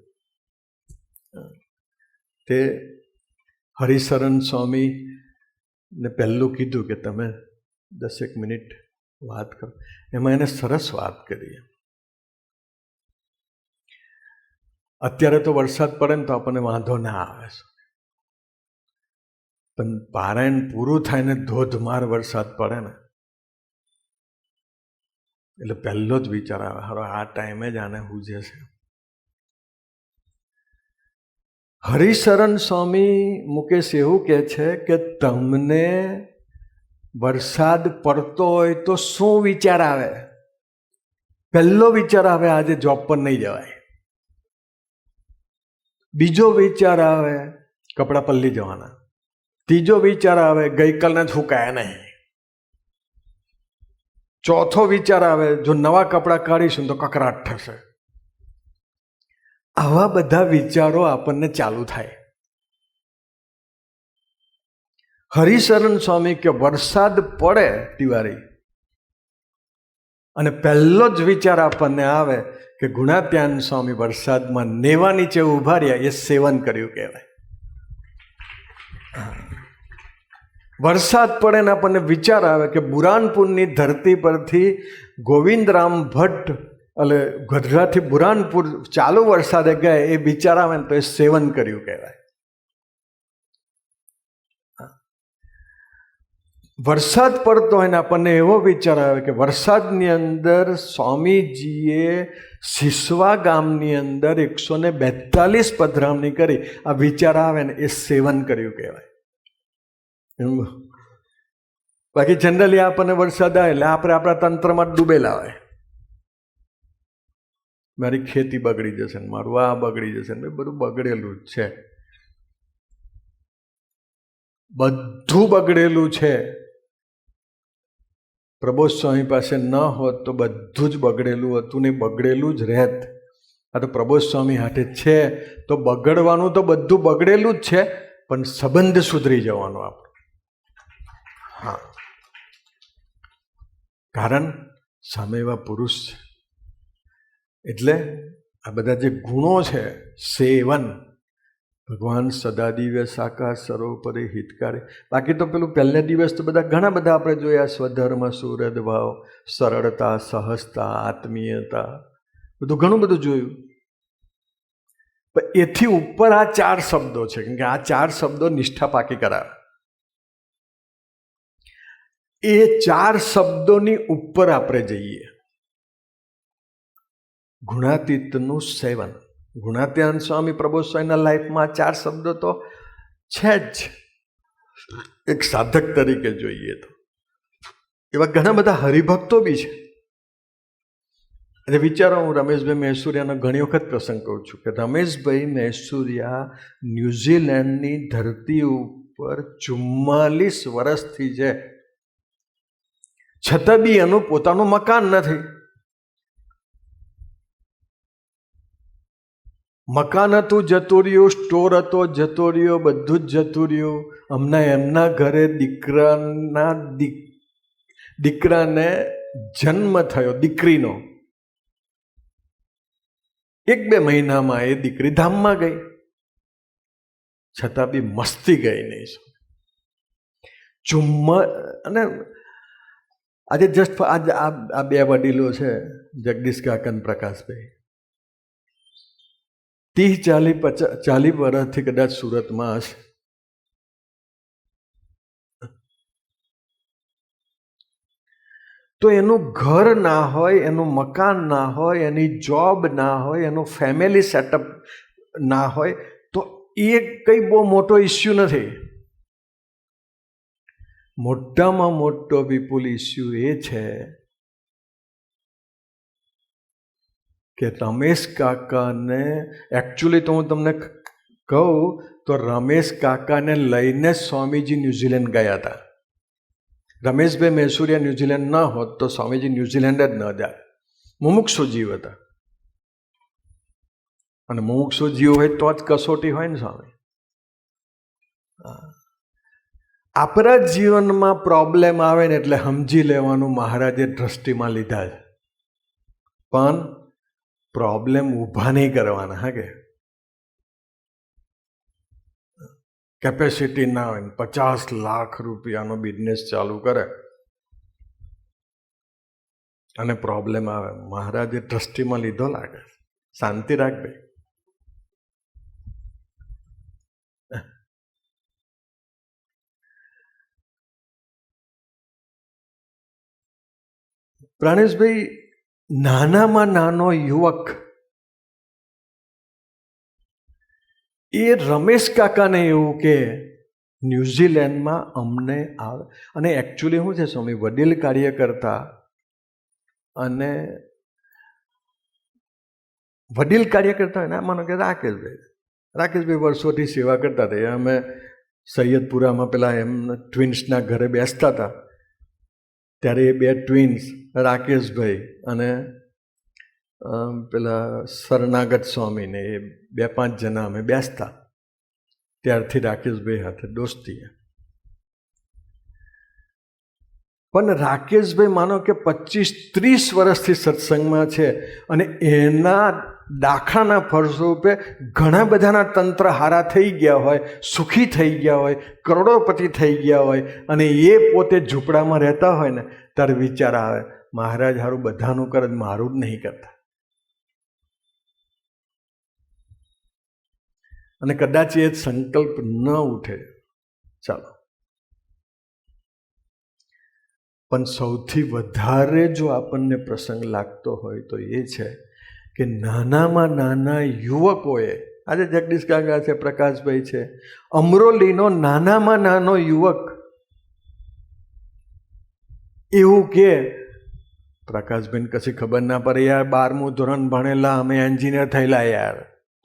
તે હરિશરણ સ્વામી ને પહેલું કીધું કે તમે 10 મિનિટ વાત કરો. એમાં એને સરસ વાત કરી. અત્યારે તો વરસાદ પડે ને તો આપણને વાંધો ના આવે, પણ પારાયણ પૂરું થાય ને ધોધમાર વરસાદ પડે ને એટલે પહેલો જ વિચાર આવે, હારો આ ટાઈમે જ આને હુજે છે. હરિશરણ સ્વામી મુકેશ એવું કહે છે કે તમને વરસાદ પડતો હોય તો શું વિચાર આવે? પહેલો વિચાર આવે આજે જોબ પર નહીં જવાય. બીજો વિચાર આવે કપડાં પલળી જવાના. ત્રીજો વિચાર આવે ગઈકાલના જ ફૂંકાયા નહીં. ચોથો વિચાર આવે જો નવા કપડાં કાઢીશું તો કકરાટ થશે. આવા બધા વિચારો આપણને ચાલુ થાય. હરિશરણ સ્વામી કે વરસાદ પડે તિવારી અને પહેલો જ વિચાર આપણને આવે કે ગુણાત્યાન સ્વામી વરસાદમાં નેવા નીચે ઉભા રહ્યા, એ સેવન કર્યું કહેવાય. વરસાદ પડે ને આપણને વિચાર આવે કે બુરાનપુરની ધરતી પરથી ગોવિંદરામ ભટ્ટ એટલે ગઢડાથી બુરાનપુર ચાલુ વરસાદે ગયા, એ વિચાર આવે ને તો એ સેવન કર્યું કહેવાય. વરસાદ પડતો હોય ને આપણને એવો વિચાર આવે કે વરસાદની અંદર સ્વામીજીએ સિસવા ગામની અંદર 142 પધરામણી કરી, આ વિચાર આવે ને એ સેવન કર્યું કહેવાય. બાકી જનરલી આપણને વરસાદ આવે એટલે આપણે આપણા તંત્રમાં ડૂબેલા હોય. મારી ખેતી બગડી જશે ને મારું આ બગડી જશે ને, બધું બગડેલું જ છે, બધું બગડેલું છે. પ્રબોધ સ્વામી પાસે ન હોત તો બધું જ બગડેલું હતું ને બગડેલું જ રહેત. આ તો પ્રબોધ સ્વામી હાથે છે તો બગડવાનું તો બધું બગડેલું જ છે, પણ સંબંધ સુધરી જવાનો આપણો. હા, કારણ સામે એવા પુરુષ છે. એટલે આ બધા જે ગુણો છે, સેવન ભગવાન સદા દિવ્ય સાકાર સર્વોપરી હિતકારી. બાકી તો પેલું પહેલે દિવસ તો બધા ઘણા બધા આપણે જોયા, સ્વધર્મ, સુહૃદભાવ, સરળતા, સહજતા, આત્મીયતા, બધું ઘણું બધું જોયું. પણ એથી ઉપર આ 4 શબ્દો છે, કેમ કે આ 4 શબ્દો નિષ્ઠા પાકી કરાવે. એ 4 શબ્દોની ઉપર આપણે જઈએ. ગુણાતીતનું સેવન. ગુણાત્યાન સ્વામી પ્રબોધ સ્વામીના લાઈફમાં 4 શબ્દો તો છે જ. એક સાધક તરીકે જોઈએ તો એવા ઘણા બધા હરિભક્તો બી છે. એટલે વિચારો, હું રમેશભાઈ મહેસુરિયાનો ઘણી વખત પ્રસંગ કહું છું કે રમેશભાઈ મહેસુરિયા ન્યૂઝીલેન્ડની ધરતી ઉપર 44 વર્ષથી છે, છતાં બી એનું પોતાનું મકાન નથી. મકાન હતું જતું રહ્યું, સ્ટોર હતો જતો રહ્યો, બધું જ જતું રહ્યું. હમણાં એમના ઘરે દીકરાને જન્મ થયો, દીકરીનો. 1-2 મહિનામાં એ દીકરી ધામમાં ગઈ, છતાં બી મસ્તી ગઈ નહીં. અને આજે જસ્ટ આ 2 વડીલો છે, જગદીશ કાકા અને પ્રકાશભાઈ, 30-40 વર્ષથી કદાચ સુરતમાં હશે. તો એનું ઘર ના હોય, એનું મકાન ના હોય, એની જોબ ના હોય, એનું ફેમિલી સેટઅપ ના હોય, તો એ કંઈ બહુ મોટો ઇસ્યુ નથી. મોટામાં મોટો વિપુલ ઇસ્યુ એ છે કે રમેશ કાકાને, એકચ્યુઅલી તો હું તમને કહું તો રમેશ કાકાને લઈને સ્વામીજી ન્યૂઝીલેન્ડ ગયા હતા. રમેશભાઈ મહેસુરિયા ન્યૂઝીલેન્ડ ન હોત તો સ્વામીજી ન્યૂઝીલેન્ડ જ ન જાય. મુમુક્ષુ જીવ હતા, અને મુમુક્ષુ જીવ હોય તો જ કસોટી હોય ને સ્વામી. આપણા જીવનમાં પ્રોબ્લેમ આવે ને એટલે સમજી લેવાનું મહારાજે દ્રષ્ટિમાં લીધા છે, પણ પ્રોબ્લેમ ઊભા નહીં કરવાના. હા, કે કેપેસિટી ના હોય ને 50 લાખ રૂપિયાનો બિઝનેસ ચાલુ કરે અને પ્રોબ્લેમ આવે. મહારાજે ટ્રસ્ટીમાં લીધો લાગે. શાંતિ રાખ ભાઈ. પ્રાણેશભાઈ, નાનામાં નાનો યુવક એ રમેશ કાકાને એવું કે ન્યૂઝીલેન્ડમાં અમને આવે. અને એકચ્યુઅલી શું છે સ્વામી, વડીલ કાર્યકર્તા અને વડીલ કાર્યકર્તા હોય ને, માનો કે રાકેશભાઈ વર્ષોથી સેવા કરતા હતા. અમે સૈયદપુરામાં પેલા એમ ટ્વિન્સના ઘરે બેસતા હતા, ત્યારે એ બે ટ્વિન્સ રાકેશભાઈ અને પેલા શરણાગત સ્વામીને એ 2-5 જણા અમે બેસતા. ત્યારથી રાકેશભાઈ સાથે દોસ્તી. પણ રાકેશભાઈ માનો કે 25-30 વર્ષથી સત્સંગમાં છે અને એના દાખાના ફળસ્વરૂપે ઘણા બધાના તંત્ર હારા થઈ ગયા હોય, સુખી થઈ ગયા હોય, કરોડોપતિ થઈ ગયા હોય, અને એ પોતે ઝૂંપડામાં રહેતા હોય ને, ત્યારે વિચાર આવે મહારાજ હારું બધાનું કરે, મારું જ નહીં કરતા. અને કદાચ એ સંકલ્પ ન ઉઠે. ચાલો, પણ સૌથી વધારે જો આપણને પ્રસંગ લાગતો હોય તો એ છે કે નાનામાં નાના યુવકોએ, આજે જગદીશ કાકા છે, પ્રકાશભાઈ છે, અમરોલીનો નાનામાં નાનો યુવક એવું કે પ્રકાશભાઈને કશી ખબર ના પડે યાર, 12મું ધોરણ ભણેલા, અમે એન્જિનિયર થયેલા યાર,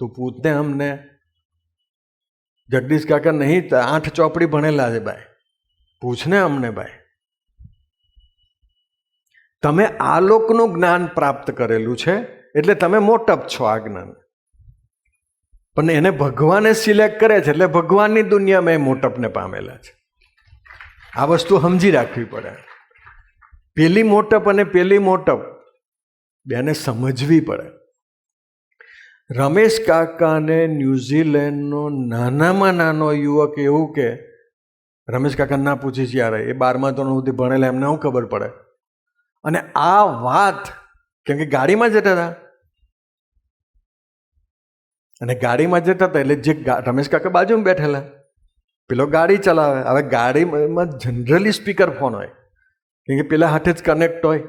તું પૂછને અમને. જગદીશ કાકા નહીં 8 ચોપડી ભણેલા છે ભાઈ, પૂછને અમને ભાઈ. તમે આ લોકનું જ્ઞાન પ્રાપ્ત કરેલું છે એટલે તમે મોટપ છો આ જ્ઞાન. પણ એને ભગવાને સિલેક્ટ કરે છે એટલે ભગવાનની દુનિયામાં એ મોટપને પામેલા છે. આ વસ્તુ સમજી રાખવી પડે. પેલી મોટપ અને પેલી મોટપ બેને સમજવી પડે. રમેશ કાકાને ન્યૂઝીલેન્ડનો નાનામાં નાનો યુવક એવું કે રમેશ કાકા ના પૂછીશ યાર, એ 12મા ધોરણ સુધી ભણેલા, એમને શું ખબર પડે. અને આ વાત કેમ કે ગાડીમાં જતા હતા, અને ગાડીમાં જતા હતા એટલે જે રમેશ કાકા બાજુમાં બેઠેલા, પેલો ગાડી ચલાવે. હવે ગાડીમાં જનરલી સ્પીકર ફોન હોય, કેમ કે પેલા હાથે જ કનેક્ટ હોય,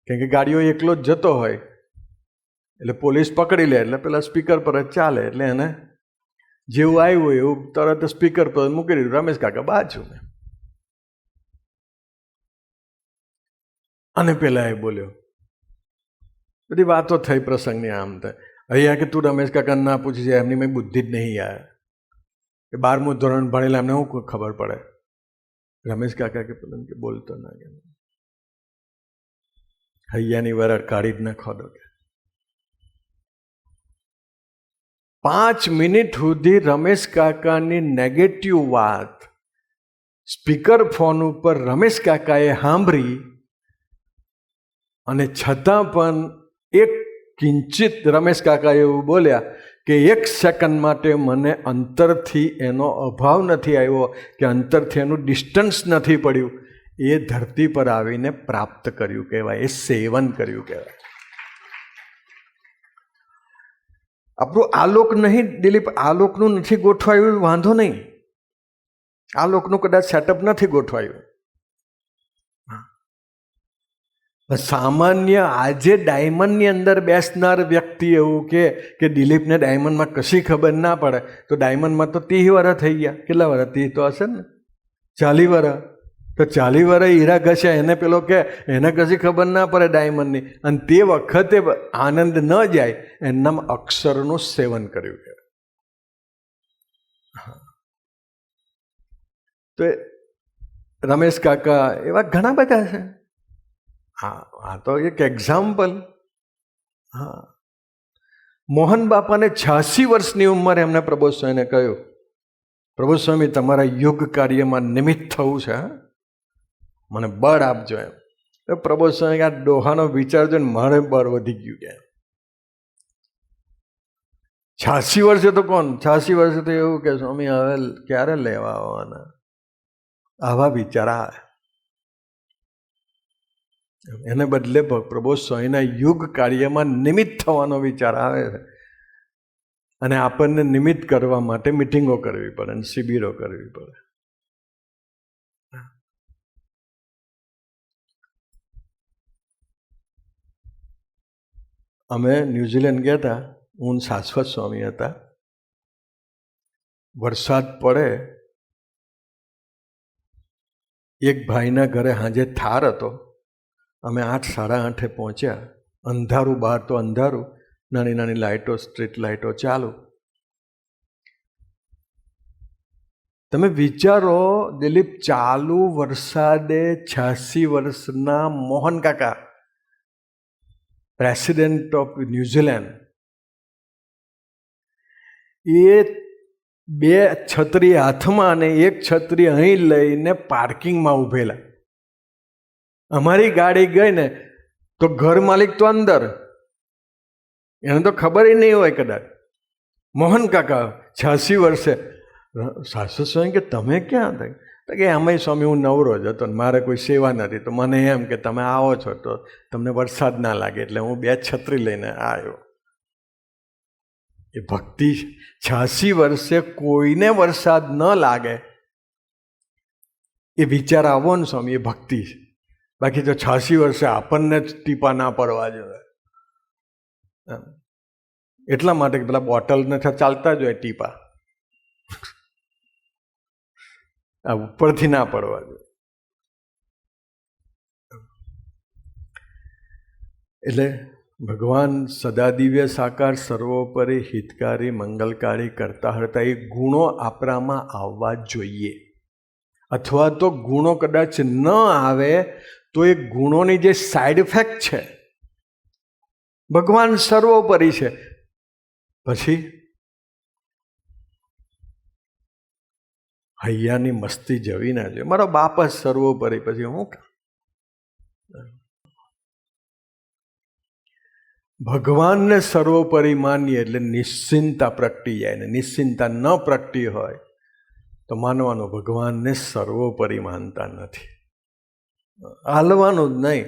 કેમ કે ગાડીઓ એકલો જ જતો હોય એટલે પોલીસ પકડી લે એટલે પેલા સ્પીકર પર જ ચાલે. એટલે એને જેવું આવ્યું હોય એવું તરત સ્પીકર પર મૂકી દીધું. રમેશ કાકા બાજુ ને, અને પેલા એ બોલ્યો, બધી વાતો થઈ પ્રસંગની આમ થાય. અહીંયા કે તું રમેશ કાકા ના પૂછી છે, એમની મેં બુદ્ધિ જ નહીં યાર, કે 12મું ધોરણ ભણેલા, એમને શું ખબર પડે. રમેશ કાકા કે પેલા કે બોલતો ના, કે હૈયાની વરાળ કાઢી જ નાખો દો. કે 5 મિનિટ સુધી રમેશ કાકાની નેગેટિવ વાત સ્પીકર ફોન ઉપર રમેશ કાકાએ સાંભળી, અને છતાં પણ એક કિંચિત રમેશ કાકા એવું બોલ્યા કે 1 સેકન્ડ માટે મને અંતરથી એનો અભાવ નથી આવ્યો, કે અંતરથી એનું ડિસ્ટન્સ નથી પડ્યું. એ ધરતી પર આવીને પ્રાપ્ત કર્યું કહેવાય, એ સેવન કર્યું કહેવાય. આપણું આલોક નહીં દિલીપ, આલોકનું નથી ગોઠવાયું વાંધો નહીં, આલોકનું કદાચ સેટઅપ નથી ગોઠવાયું. સામાન્ય આજે ડાયમંડની અંદર બેસનાર વ્યક્તિ એવું કે દિલીપને ડાયમંડમાં કશી ખબર ના પડે, તો ડાયમંડમાં તો 30 વર્ષ થઈ ગયા. કેટલા વર્ષ? 30 તો હશે ને, 40 વર્ષ. તો 40 વર્ષ હીરા ઘસ્યા, એને પેલો કે એને કશી ખબર ના પડે ડાયમંડની, અને તે વખતે આનંદ ન જાય, એનામ અક્ષરનું સેવન કર્યું કે. તો રમેશ કાકા એવા ઘણા બધા છે. હા, તો એક એક્ઝામ્પલ. હા, મોહન બાપાને 86 વર્ષની ઉંમરે એમને પ્રબોધ સ્વામીને કહ્યું, પ્રબોધ સ્વામી તમારા યુગ કાર્યમાં નિમિત્ત થવું છે, મને બળ આપજો એમ. પ્રબોધ સ્વામી આ ડોહાનો વિચાર જોઈને મારે બળ વધી ગયું કે 86 વર્ષે તો કોણ, 86 વર્ષે તો એવું કે સ્વામી હવે ક્યારે લેવા આવવાના, આવા વિચાર આવે. એને બદલે પ્રબોધ સ્વામીના યુગ કાર્યમાં નિમિત્ત થવાનો વિચાર આવે છે, અને આપણને નિમિત્ત કરવા માટે મિટિંગો કરવી પડે અને શિબિરો કરવી પડે. અમે ન્યૂઝીલેન્ડ ગયા હતા, હું શાશ્વત સ્વામી હતા. વરસાદ પડે, એક ભાઈના ઘરે સાંજે થાર હતો. અમે 8, 8:30 પહોંચ્યા. અંધારું, બહાર તો અંધારું, નાની નાની લાઇટો, સ્ટ્રીટ લાઇટો ચાલુ. તમે વિચારો દિલીપ, ચાલુ વરસાદે 86 વર્ષના મોહન કાકા, પ્રેસિડેન્ટ ઓફ ન્યૂઝીલેન્ડ, એ 2 છત્રી હાથમાં અને 1 છત્રી અહીં લઈને પાર્કિંગમાં ઊભેલા. અમારી ગાડી ગઈ ને તો ઘર માલિક તો અંદર, એને તો ખબર નહીં હોય કદાચ. મોહન કાકા 86 વર્ષે. સાસુ સ્વામી કે તમે ક્યાં હતા? તો કે આમાં સ્વામી હું નવરો જ હતો ને મારે કોઈ સેવા નથી, તો મને એમ કે તમે આવો છો તો તમને વરસાદ ના લાગે એટલે હું 2 છત્રી લઈને આવ્યો. એ ભક્તિ. 86 વર્ષે કોઈને વરસાદ ન લાગે એ વિચાર આવો ને સ્વામી, એ ભક્તિ છે. બાકી તો 86 વર્ષે આપણને જ ટીપા ના પડવા જોઈએ. એટલા માટે પેલા બોટલને ચાલતા જ હોય ટીપા, આ ઉપરથી ના પડવા જોઈએ. એટલે ભગવાન સદાદિવ્ય સાકાર, સર્વોપરી, હિતકારી, મંગલકારી, કરતા હરતા, એ ગુણો આપણામાં આવવા જોઈએ. અથવા તો ગુણો કદાચ ન આવે તો એ ગુણોની જે સાઈડ ઇફેક્ટ છે, ભગવાન સર્વોપરી છે, પછી હૈયાની મસ્તી જવી ના જોઈએ. મારો બાપ જ સર્વોપરી, પછી હું ભગવાનને સર્વોપરી માનીએ એટલે નિશ્ચિંતા પ્રગટી જાય. ને નિશ્ચિંતા ન પ્રગટી હોય તો માનવાનું ભગવાનને સર્વોપરી માનતા નથી. હાલવાનું જ નહીં.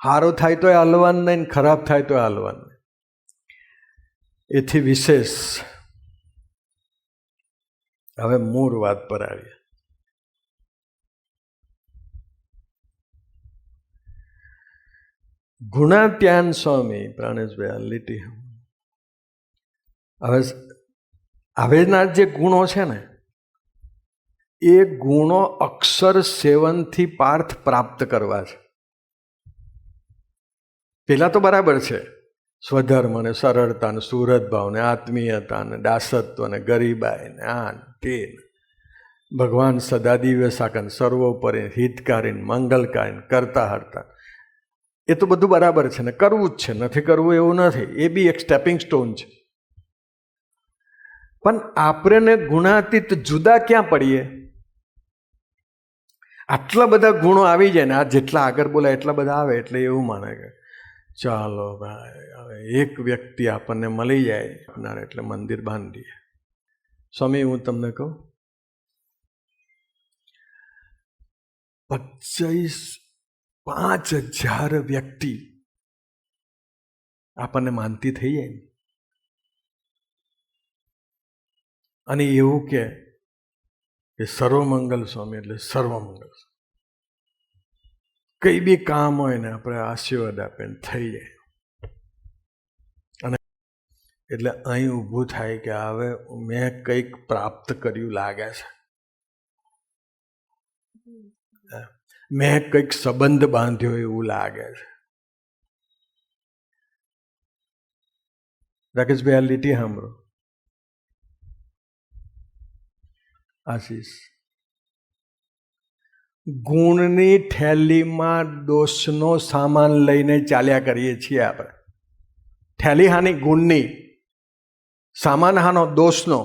સારું થાય તો હાલવાનું નહીં, ખરાબ થાય તો હાલવાનું. એથી વિશેષ હવે મૂળ વાત પર આવીએ. ગુણાત્યાન સ્વામી પ્રાણેશભાઈ લીટી. હવે હવેના જે ગુણો છે ને, એ ગુણો અક્ષર સેવનથી પાર્થ પ્રાપ્ત કરવા છે. પેલા તો બરાબર છે, સ્વધર્મ ને સરળતા ને સુરત ભાવ ને આત્મીયતા ને દાસત્વ ને ગરીબાઈ ને આ તે, ભગવાન સદાદિવ્ય સાકર, સર્વોપરી, હિતકારી, મંગલકારી, કરતા હરતા, એ તો બધું બરાબર છે ને, કરવું જ છે, નથી કરવું એવું નથી. એ બી એક સ્ટેપિંગ સ્ટોન છે. પણ આપણે ગુણાતીત જુદા ક્યાં પડીએ? આટલા બધા ગુણો આવી જાય ને, આ જેટલા આગળ બોલાય એટલા બધા આવે એટલે એવું માને કે ચાલો ભાઈ હવે એક વ્યક્તિ આપણને મળી જાય આપનાર એટલે મંદિર બાંધીએ. સ્વામી હું તમને કહું, 5,000 વ્યક્તિ આપણને માનતી થઈ જાય, અને એવું કે સર્વમંગલ સ્વામી એટલે સર્વમંગલ. કઈ બી કામ હોય ને આપણે આશીર્વાદ આપે થઈ જાય. અને એટલે અહીં ઊભું થાય કે હવે મેં કંઈક પ્રાપ્ત કર્યું લાગે છે, મેં કંઈક સંબંધ બાંધ્યો એવું લાગે છે. રાકેશભાઈ આ લીટી સાંભળો. આશીષ, ગુણની થેલીમાં દોષનો સામાન લઈને ચાલ્યા કરીએ છીએ આપણે. થેલી હાની? ગુણની. સામાન હાનો? દોષનો.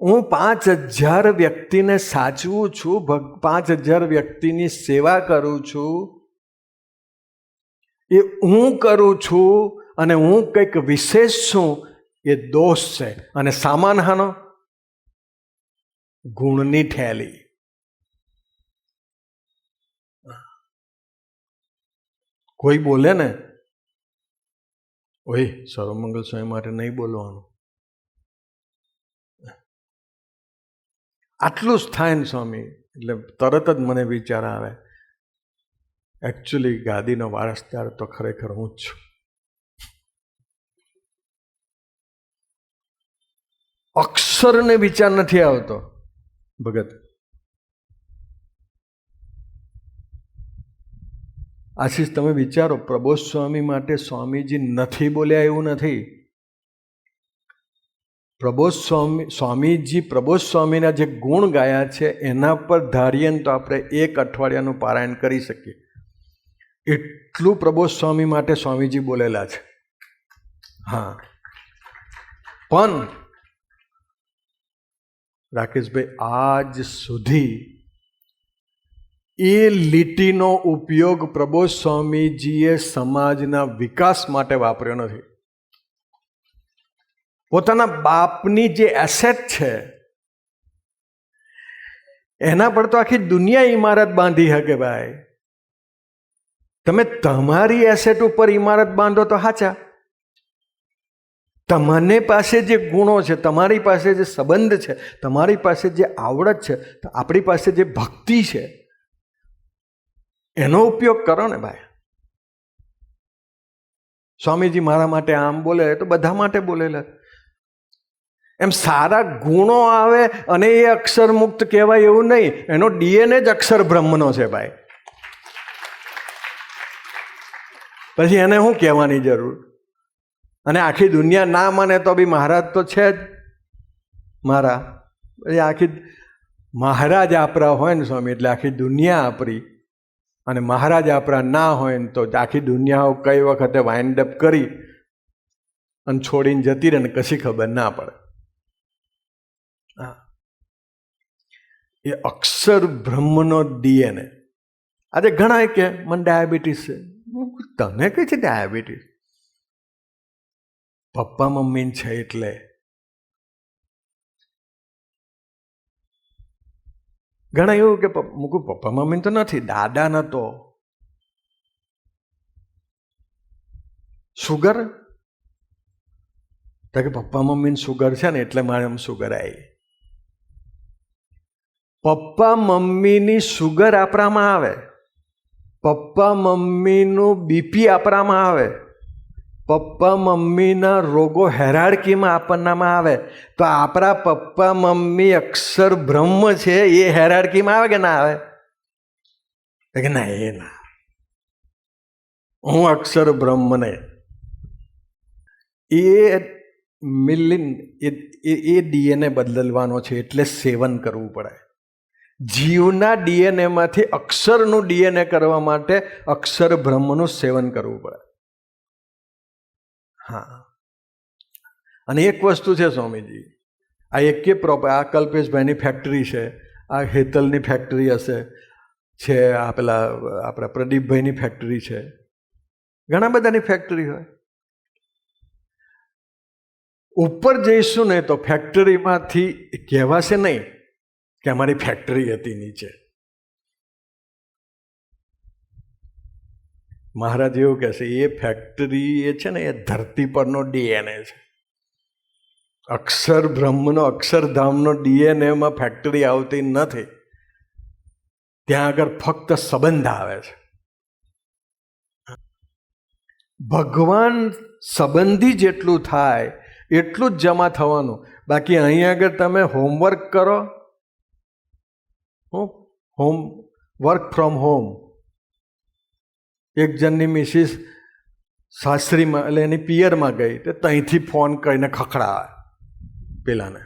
હું 5,000 વ્યક્તિને સાચવું છું, 5,000 વ્યક્તિની સેવા કરું છું, એ હું કરું છું, અને હું કંઈક વિશેષ છું, એ દોષ છે. અને સામાન હાનો? ગુણની થેલી. કોઈ બોલે ને, ઓય સર્વમંગલ સ્વામી માટે નહીં બોલવાનું, આટલું જ થાય ને સ્વામી, એટલે તરત જ મને વિચાર આવે, એકચ્યુઅલી ગાદીનો વારસદાર તો ખરેખર હું જ છું. અક્ષરને વિચાર નથી આવતો. ભગત આશીષ, તમે વિચારો, પ્રબોધ સ્વામી માટે સ્વામીજી નથી બોલ્યા એવું નથી. સ્વામીજી પ્રબોધ સ્વામીના જે ગુણ ગાયા છે એના પર ધારીએ તો આપણે 1 અઠવાડિયાનું પારાયણ કરી શકીએ. એટલું પ્રબોધ સ્વામી માટે સ્વામીજી બોલેલા છે. હા, પણ રાકેશભાઈ, આજ સુધી એ લીટીનો ઉપયોગ પ્રબોધ સ્વામીજીએ સમાજના વિકાસ માટે વાપર્યો નથી. પોતાના બાપની જે એસેટ છે એના પર તો આખી દુનિયા ઇમારત બાંધી શકે. ભાઈ, તમે તમારી એસેટ ઉપર ઇમારત બાંધો તો સાચા. તમને પાસે જે ગુણો છે, તમારી પાસે જે સંબંધ છે, તમારી પાસે જે આવડત છે, આપણી પાસે જે ભક્તિ છે, એનો ઉપયોગ કરો ને ભાઈ. સ્વામીજી મારા માટે આમ બોલે તો બધા માટે બોલેલા. એમ સારા ગુણો આવે અને એ અક્ષર મુક્ત કહેવાય એવું નહીં. એનો ડીએનએ જ અક્ષર બ્રહ્મનો છે ભાઈ. પછી એને શું કહેવાની જરૂર? અને આખી દુનિયા ના માને તો બી મહારાજ તો છે જ મારા. પછી આખી મહારાજ આપણા હોય ને સ્વામી, એટલે આખી દુનિયા આપણી. અને મહારાજ આપણા ના હોય ને તો આખી દુનિયા કઈ વખતે વાઇન્ડ અપ કરી અને છોડીને જતી રહે ને કશી ખબર ના પડે. હા, એ અક્ષર બ્રહ્મનો ડીએનએ. આજે ઘણા કે મને ડાયાબિટીસ છે. તને કઈ છે ડાયાબિટીસ? પપ્પા મમ્મી છે એટલે. ઘણા એવું કે મૂકું પપ્પા મમ્મી તો નથી, દાદા નતો. સુગર? તો કે પપ્પા મમ્મીને સુગર છે ને એટલે મારે એમ સુગર આવી. પપ્પા મમ્મીની સુગર આપણામાં આવે, પપ્પા મમ્મીનું બીપી આપણામાં આવે, પપ્પા મમ્મીના રોગો હેરાર્કીમાં આપણનામાં આવે. તો આપણા પપ્પા મમ્મી અક્ષર બ્રહ્મ છે એ હેરાર્કીમાં આવે કે ના આવે? કે ના, એ ના. હું અક્ષર બ્રહ્મ ને એ મિલિન એ ડીએનએ બદલવાનો છે. એટલે સેવન કરવું પડે. જીવના ડીએનએમાંથી અક્ષરનું ડીએનએ કરવા માટે અક્ષર બ્રહ્મનું સેવન કરવું પડે. હા, અને એક વસ્તુ છે સ્વામીજી, આ એકે પ્રોપર, આ કલ્પેશભાઈની ફેક્ટરી છે, આ હેતલની ફેક્ટરી હશે છે, આ પેલા આપણા પ્રદીપભાઈની ફેક્ટરી છે, ઘણા બધાની ફેક્ટરી હોય. ઉપર જઈશું ને તો ફેક્ટરીમાંથી કહેવાશે નહીં કે અમારી ફેક્ટરી હતી નીચે. મહારાજ એવું કહેશે, એ ફેક્ટરી એ છે ને એ ધરતી પરનો ડીએનએ છે. અક્ષર બ્રહ્મનો, અક્ષરધામનો ડીએનએમાં ફેક્ટરી આવતી નથી. ત્યાં આગળ ફક્ત સંબંધ આવે છે. ભગવાન સંબંધી જેટલું થાય એટલું જ જમા થવાનું. બાકી અહીં આગળ તમે હોમવર્ક કરો, વર્ક ફ્રોમ હોમ. એક જણની મિસિસ સાસરીમાં એટલે એની પિયરમાં ગઈ તો ત્યાંથી ફોન કરીને ખખડાવે પેલાને.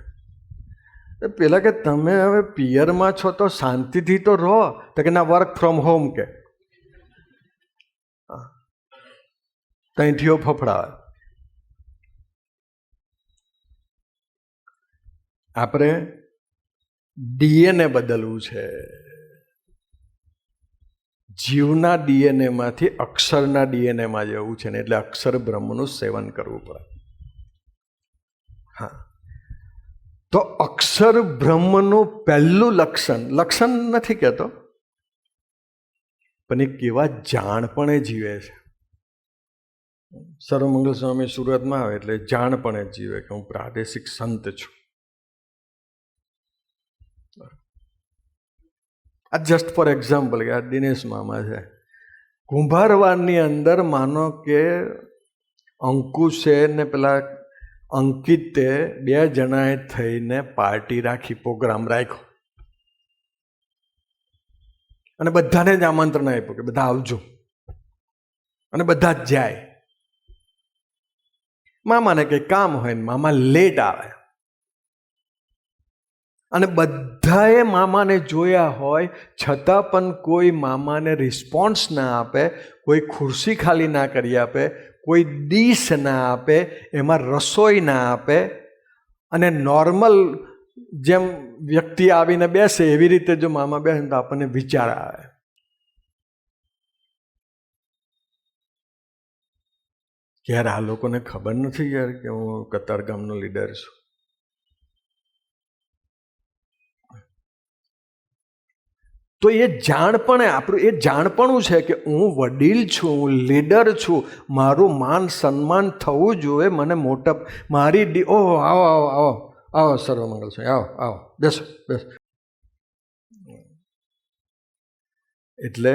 પેલા કે તમે હવે પિયરમાં છો તો શાંતિથી તો રહો. તો કે ના, વર્ક ફ્રોમ હોમ કે ત્યાંથી ફફડાવે. આપણે ડીએનએ બદલવું છે. જીવના ડીએનએમાંથી અક્ષરના ડીએનએમાં જવું છે ને, એટલે અક્ષર બ્રહ્મનું સેવન કરવું પડે. હા, તો અક્ષર બ્રહ્મનું પહેલું લક્ષણ નથી કહેતો, પણ એ કેવા જાણપણે જીવે છે. સર્વમંગલ સ્વામી સુરતમાં આવે એટલે જાણપણે જીવે કે હું પ્રાદેશિક સંત છું. આ જસ્ટ ફોર એક્ઝામ્પલ કે આ દિનેશ મામા છે. કુંભારવાડની અંદર માનો કે અંકુશે ને પેલા અંકિતે 2 જણાએ થઈને પાર્ટી રાખી, પ્રોગ્રામ રાખ્યો અને બધાને જ આમંત્રણ આપ્યું કે બધા આવજો, અને બધા જ જાય. મામાને કંઈ કામ હોય ને મામા લેટ આવે, અને બધાએ મામાને જોયા હોય છતાં પણ કોઈ મામાને રિસ્પોન્સ ના આપે, કોઈ ખુરશી ખાલી ના કરી આપે, કોઈ ડીશ ના આપે, એમાં રસોઈ ના આપે, અને નોર્મલ જેમ વ્યક્તિ આવીને બેસે એવી રીતે જો મામા બેસે તો આપણને વિચાર આવે કે યાર આ લોકોને ખબર નથી યાર કે હું કતારગામનો લીડર છું. તો એ જાણપણે આપણું એ જાણપણું છે કે હું વડીલ છું, હું લીડર છું, મારું માન સન્માન થવું જોઈએ, મને મોટા મારી ઓહ આવો આવો આવો આવો સર્વમંગલ સ્વામી આવો આવો બેસો બેસો. એટલે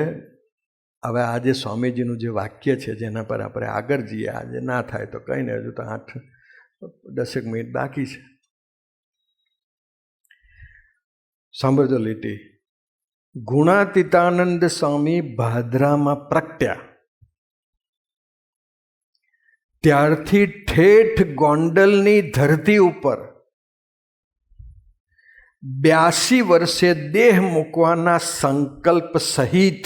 હવે આ જે સ્વામીજીનું જે વાક્ય છે જેના પર આપણે આગળ જઈએ, આજે ના થાય તો કંઈ નહીં, હજુ તો 8-10 મિનિટ બાકી છે. સાંભળજો લીટી. ગુણાતીતાનંદ સ્વામી ભાદરામાં પ્રગટ્યા ત્યારથી ઠેઠ ગોંડલની ધરતી ઉપર 82 વર્ષે દેહ મૂકવાના સંકલ્પ સહિત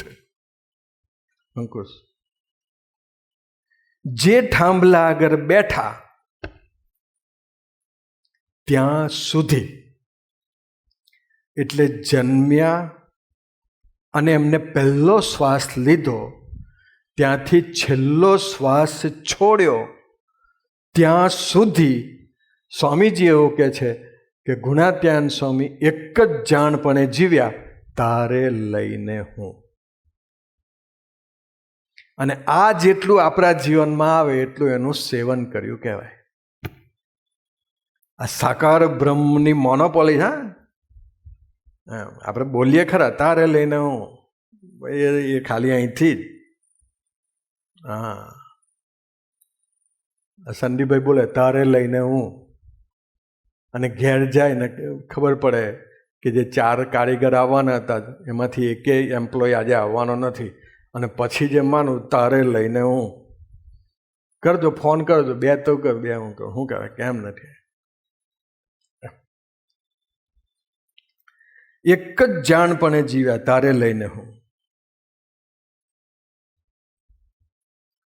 અંકુશ જે થાંભલા આગળ બેઠા ત્યાં સુધી, એટલે જન્મ્યા અને એમને પહેલો શ્વાસ લીધો ત્યાંથી છેલ્લો શ્વાસ છોડ્યો ત્યાં સુધી સ્વામીજી એવું કહે છે કે ગુણાત્યાન સ્વામી એક જ જાણપણે જીવ્યા, તારે લઈને હું. અને આ જેટલું આપણા જીવનમાં આવે એટલું એનું સેવન કર્યું કહેવાય. આ સાકાર બ્રહ્મની મોનોપોલી. હા, આપણે બોલીએ ખરા તારે લઈને હું, એ ખાલી અહીંથી જ. હા, સંદીપભાઈ બોલે તારે લઈને હું, અને ઘેર જાય ને ખબર પડે કે જે 4 કારીગર આવવાના હતા એમાંથી એકેય એમ્પ્લોય આજે આવવાનો નથી, અને પછી જે માનું તારે લઈને હું, કરજો ફોન કરજો, 2 તો કર, 2 હું કરું, શું કહેવાય કેમ નથી. એક જ જાણપણે જીવ્યા, તારે લઈને હું.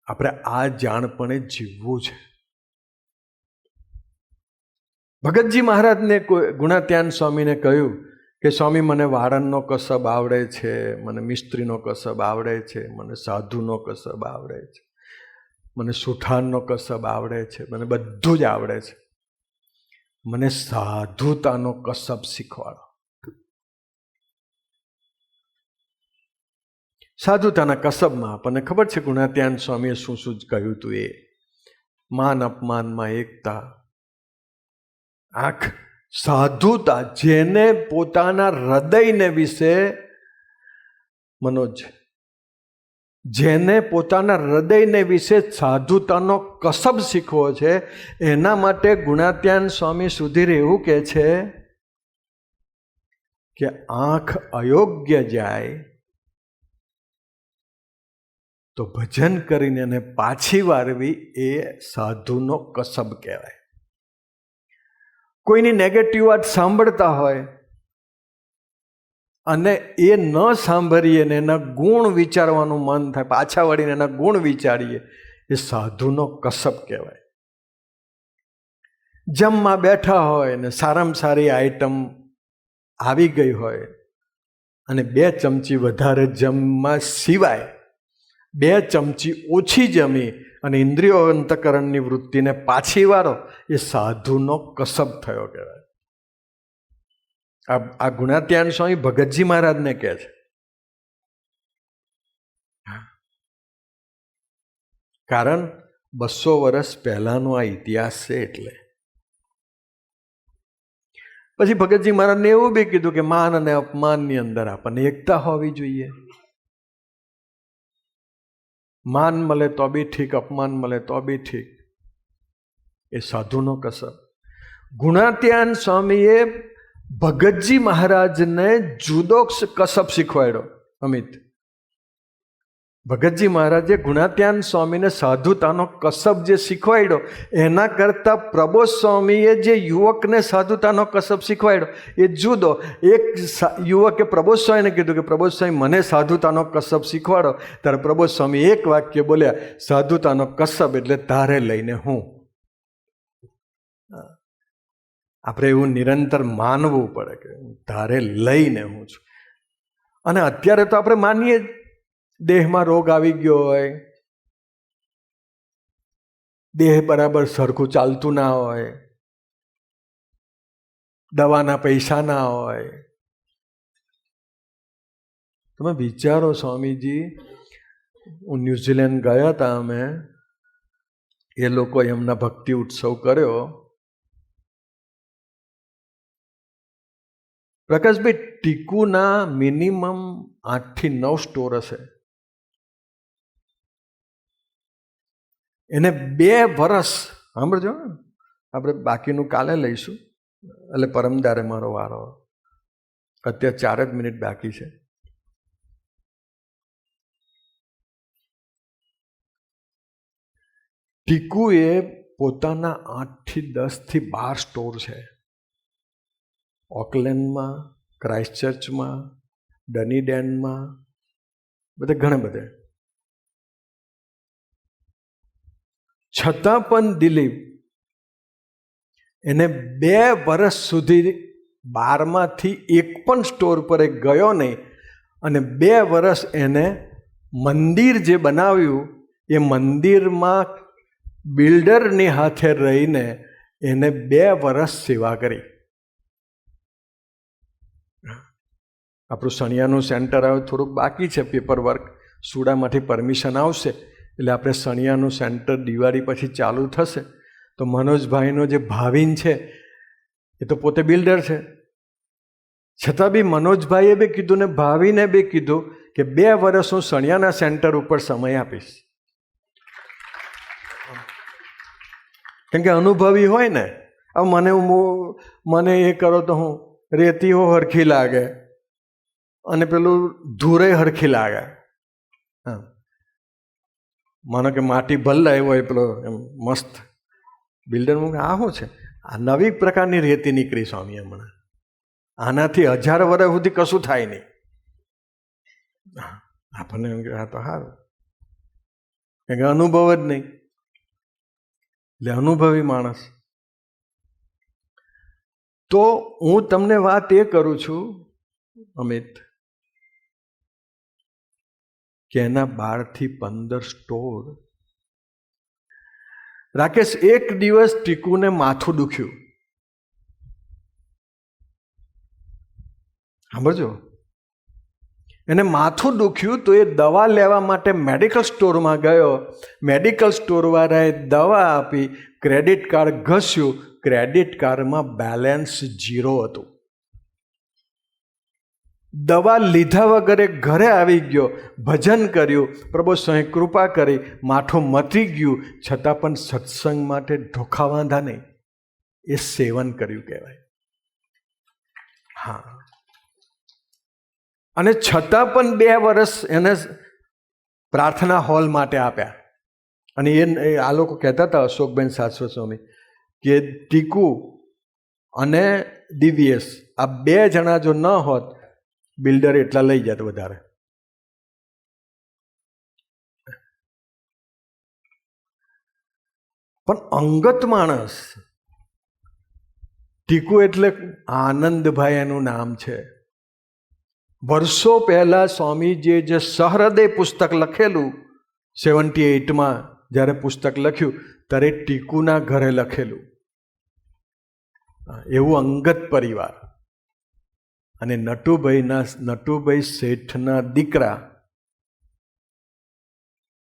આપણે આ જાણપણે જીવવું છે. ભગતજી મહારાજને ગુણાત્યાન સ્વામીને કહ્યું કે સ્વામી મને વાળંદનો કસબ આવડે છે, મને મિસ્ત્રીનો કસબ આવડે છે, મને સાધુનો કસબ આવડે છે, મને સુથારનો કસબ આવડે છે, મને બધું જ આવડે છે, મને સાધુતાનો કસબ શીખવાડો. સાધુતાના કસબમાં આપણને ખબર છે ગુણાત્યાન સ્વામીએ શું શું જ કહ્યું હતું. એ માન અપમાનમાં એકતા, આંખ સાધુતા, જેને પોતાના હૃદયને વિશે મનોજ, જેને પોતાના હૃદયને વિશે સાધુતાનો કસબ શીખવો છે, એના માટે ગુણાત્યાન સ્વામી સુધીર એવું કહે છે કે આંખ અયોગ્ય જાય તો ભજન કરીને એને પાછી વારવી એ સાધુનો કસબ કહેવાય. કોઈની નેગેટિવ વાત સાંભળતા હોય અને એ ન સાંભળીએ ને એના ગુણ વિચારવાનું મન થાય, પાછા વળીને એના ગુણ વિચારીએ, એ સાધુનો કસબ કહેવાય. જમવા બેઠા હોય ને સારામાં સારી આઈટમ આવી ગઈ હોય અને 2 ચમચી વધારે જમવા સિવાય 2 ચમચી ઓછી જમી અને ઇન્દ્રિયો અંતકરણની વૃત્તિને પાછી વાળો, એ સાધુનો કસબ થયો કહેવાય. આ ગુણાત્યાન સ્વામી ભગતજી મહારાજને કહે છે. કારણ 200 વર્ષ પહેલાનો આ ઇતિહાસ છે. એટલે પછી ભગતજી મહારાજને એવું બી કીધું કે માન અને અપમાનની અંદર આપણને એકતા હોવી જોઈએ. માન મળે તો બી ઠીક, અપમાન મળે તો બી ઠીક. એ સાધુનો કસબ. ગુણાત્યાન સ્વામીએ ભગતજી મહારાજને જુદો કસબ શીખવાડ્યો. અમિત, ભગતજી મહારાજે ગુણાત્યાન સ્વામીને સાધુતાનો કસબ જે શીખવાડ્યો, એના કરતાં પ્રબોધ સ્વામીએ જે યુવકને સાધુતાનો કસબ શીખવાડ્યો એ જુદો. એક યુવકે પ્રબોધ સ્વામીને કીધું કે પ્રબોધ સ્વામી મને સાધુતાનો કસબ શીખવાડો. ત્યારે પ્રબોધ સ્વામી એક વાક્ય બોલ્યા, સાધુતાનો કસબ એટલે તારે લઈને હું. આપણે એવું નિરંતર માનવું પડે કે તારે લઈને હું છું. અને અત્યારે તો આપણે માનીએ, દેહમાં રોગ આવી ગયો હોય, દેહ બરાબર સરખું ચાલતું ના હોય, દવાના પૈસા ના હોય. તમે વિચારો સ્વામીજી, હું ન્યૂઝીલેન્ડ ગયા હતા અમે, એ લોકો એમના ભક્તિ ઉત્સવ કર્યો. પ્રકાશભાઈ, ટીકુના મિનિમમ 8 થી 9 સ્ટોર હશે. એને 2 વર્ષ, સાંભળજો, આપણે બાકીનું કાલે લઈશું, એટલે પરમદારે મારો વારો. અત્યારે 4 જ મિનિટ બાકી છે. ટીકુએ પોતાના 8 થી 10 થી 12 સ્ટોર છે. ઓકલેન્ડમાં, ક્રાઇસ્ટચર્ચમાં, ડનીડેનમાં, બધે ઘણા બધે. છતાં પણ દિલીપ એને 2 વર્ષ સુધી 12માંથી એક પણ સ્ટોર પર ગયો નહીં. અને 2 વર્ષ એને મંદિર જે બનાવ્યું એ મંદિરમાં બિલ્ડરની હાથે રહીને એને 2 વર્ષ સેવા કરી. આપણું સણિયાનું સેન્ટર હવે થોડુંક બાકી છે, પેપર વર્ક, સુડામાંથી પરમિશન આવશે એટલે આપણે સણિયાનું સેન્ટર દિવાળી પછી ચાલુ થશે. તો મનોજભાઈનો જે ભાવિન છે એ તો પોતે બિલ્ડર છે, છતાં બી મનોજભાઈએ બી કીધું ને ભાવિને બી કીધું કે 2 વર્ષ હું સણિયાના સેન્ટર ઉપર સમય આપીશ. કેમ કે અનુભવી હોય ને. હવે મને એ કરો તો હું રેતીઓ હરખી લાગે અને પેલું ધૂરે હરખી લાગે. હા, માનો કે માટી ભલ્લાય હોય પેલો એમ મસ્ત બિલ્ડર, આ શું છે? આ નવી પ્રકારની રેતી નીકળી સ્વામી હમણાં. આનાથી 1000 વર્ષ સુધી કશું થાય નહીં. આપણને આ તો સારું, કારણ કે અનુભવ જ નહીં. એટલે અનુભવી માણસ. તો હું તમને વાત એ કરું છું અમિત, કે એના 12 થી 15 સ્ટોર. રાકેશ, એક દિવસ ટીકુને માથું દુખ્યું. સાંભળજો, એને માથું દુખ્યું તો એ દવા લેવા માટે મેડિકલ સ્ટોરમાં ગયો. મેડિકલ સ્ટોરવાળાએ દવા આપી, ક્રેડિટ કાર્ડ ઘસ્યું, ક્રેડિટ કાર્ડમાં બેલેન્સ 0 હતું. દવા લીધા વગર ઘરે આવી ગયો, ભજન કર્યું, પ્રભુ સ્વામી કૃપા કરી, માથું મટી ગયું, છતાં પણ સત્સંગ માટે ધોખા વાંધા નહીં. એ સેવન કર્યું કહેવાય. હા, અને છતાં પણ 2 વર્ષ એને પ્રાર્થના હોલ માટે આપ્યા. અને એ આ લોકો કહેતા હતા, અશોકબેન શાશ્વત સ્વામી, કે ટીકુ અને દિવ્યેશ આ 2 જણા જો ન હોત, બિલ્ડર એટલા લઈ જાત વધારે. પણ અંગત માણસ. ટીકુ એટલે આનંદભાઈ એનું નામ છે. વર્ષો પહેલા સ્વામીજીએ જે સહૃદય પુસ્તક લખેલું, 78માં જ્યારે પુસ્તક લખ્યું ત્યારે ટીકુના ઘરે લખેલું. એવું અંગત પરિવાર. અને નટુભાઈ શેઠના દીકરા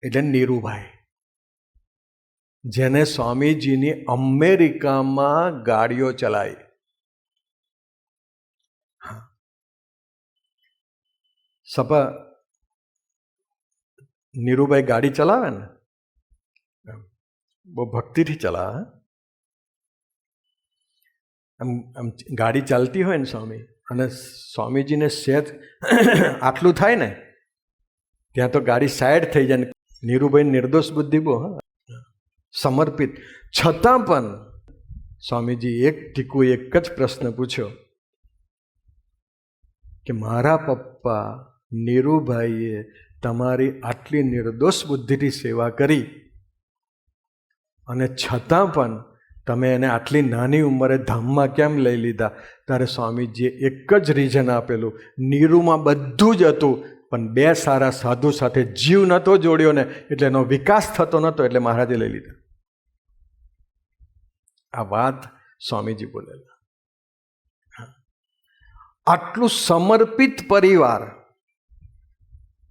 એટલે નીરુભાઈ. જેને સ્વામીજીની અમેરિકામાં ગાડીઓ ચલાવી. સપા નીરુભાઈ ગાડી ચલાવે ને, બહુ ભક્તિથી ચલાવે. આમ ગાડી ચાલતી હોય ને સ્વામી, અને સ્વામીજીને સેજ આટલું થાય ને ત્યાં તો ગાડી સાઈડ થઈ જાય. નીરુભાઈ નિર્દોષ બુદ્ધિ બહુ, સમર્પિત. છતાં પણ સ્વામીજી એક જ પ્રશ્ન પૂછ્યો કે મારા પપ્પા નીરુભાઈએ તમારી આટલી નિર્દોષ બુદ્ધિથી સેવા કરી, અને છતાં પણ તમે એને આટલી નાની ઉંમરે ધામમાં કેમ લઈ લીધા? ત્યારે સ્વામીજીએ એક જ રીઝન આપેલું, નીરુમાં બધું જ હતું, પણ બે સારા સાધુ સાથે જીવ નહોતો જોડ્યો ને, એટલે એનો વિકાસ થતો નહોતો, એટલે મહારાજે લઈ લીધા. આ વાત સ્વામીજી બોલેલા. આટલું સમર્પિત પરિવાર,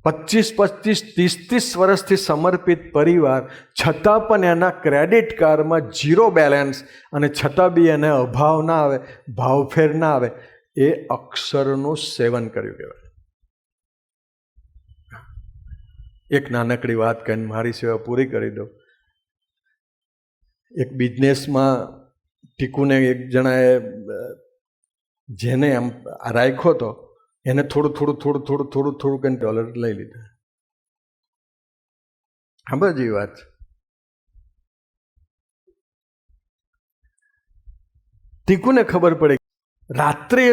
25-25, 30-30 વર્ષથી સમર્પિત પરિવાર, છતાં પણ એના ક્રેડિટ કાર્ડમાં 0 બેલેન્સ, અને છતાં બી એને અભાવ ના આવે, ભાવફેર ના આવે, એ અક્ષરનું સેવન કર્યું કહેવાય. એક નાનકડી વાત કહીને મારી સેવા પૂરી કરી દઉં. એક બિઝનેસમાં ટીકુને એક જણાએ જેને એમ રાખ્યો હતો, એને થોડું કંઈ ડોલર લઈ લીધા. હા, બધી વાત. ટીકુને ખબર પડી રાત્રે,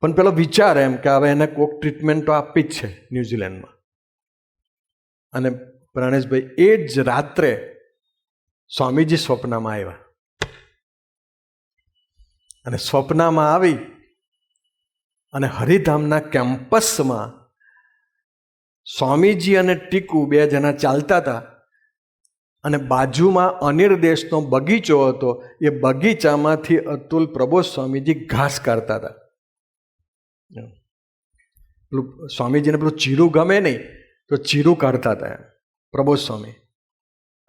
પણ પેલો વિચાર એમ કે હવે એને કોક ટ્રીટમેન્ટ તો આપી જ છે ન્યૂઝીલેન્ડમાં. અને પ્રાણેશભાઈ એ જ રાત્રે સ્વામીજી સ્વપ્નમાં આવ્યા, અને સ્વપ્નમાં આવી અને હરિધામના કેમ્પસમાં સ્વામીજી અને ટીકુ 2 જણા ચાલતા હતા, અને બાજુમાં અનિર્દેશનો બગીચો હતો. એ બગીચામાંથી અતુલ પ્રબોધ સ્વામીજી ઘાસ કાઢતા હતા. પેલું સ્વામીજીને પેલું ચીરું ગમે નહીં, તો ચીરું કાઢતા હતા પ્રબોધ સ્વામી.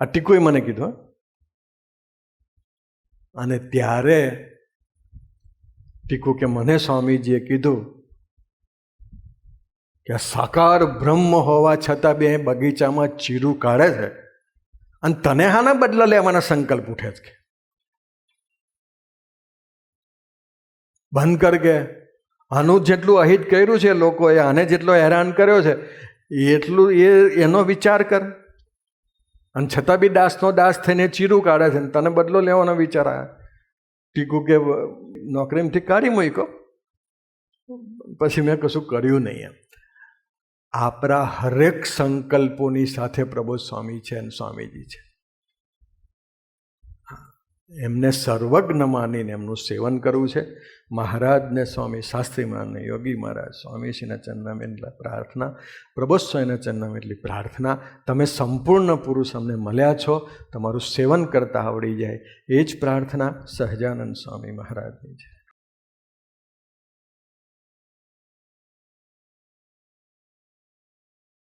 આ ટીકુએ મને કીધું. અને ત્યારે ટીકુ કે મને સ્વામીજીએ કીધું કે સાકાર બ્રહ્મ હોવા છતાં બી અહીં બગીચામાં ચીરું કાઢે છે, અને તને હાના બદલો લેવાના સંકલ્પ ઉઠે છે? બંધ કર કે આનું જેટલું અહિત કર્યું છે લોકોએ, આને જેટલો હેરાન કર્યો છે, એટલું એનો વિચાર કર. અને છતાં બી દાસનો દાસ થઈને ચીરું કાઢે છે, ને તને બદલો લેવાનો વિચાર આવ્યા. ટીકુ કે નોકરીમાંથી કાઢી મૂક્યો, પછી મેં કશું કર્યું નહીં. એમ આપણા હરેક સંકલ્પોની સાથે પ્રબોધ સ્વામી છે અને સ્વામીજી છે. એમને સર્વજ્ઞ માનીને એમનું સેવન કરવું છે. મહારાજને, સ્વામી શાસ્ત્રીમાનને, યોગી મહારાજ, સ્વામીશ્રીના ચરણમાં એટલી પ્રાર્થના, પ્રબોધ સ્વામીના ચરણમાં એટલી પ્રાર્થના, તમે સંપૂર્ણ પુરુષ અમને મળ્યા છો, તમારું સેવન કરતા આવડી જાય, એ જ પ્રાર્થના સહજાનંદ સ્વામી મહારાજની છે.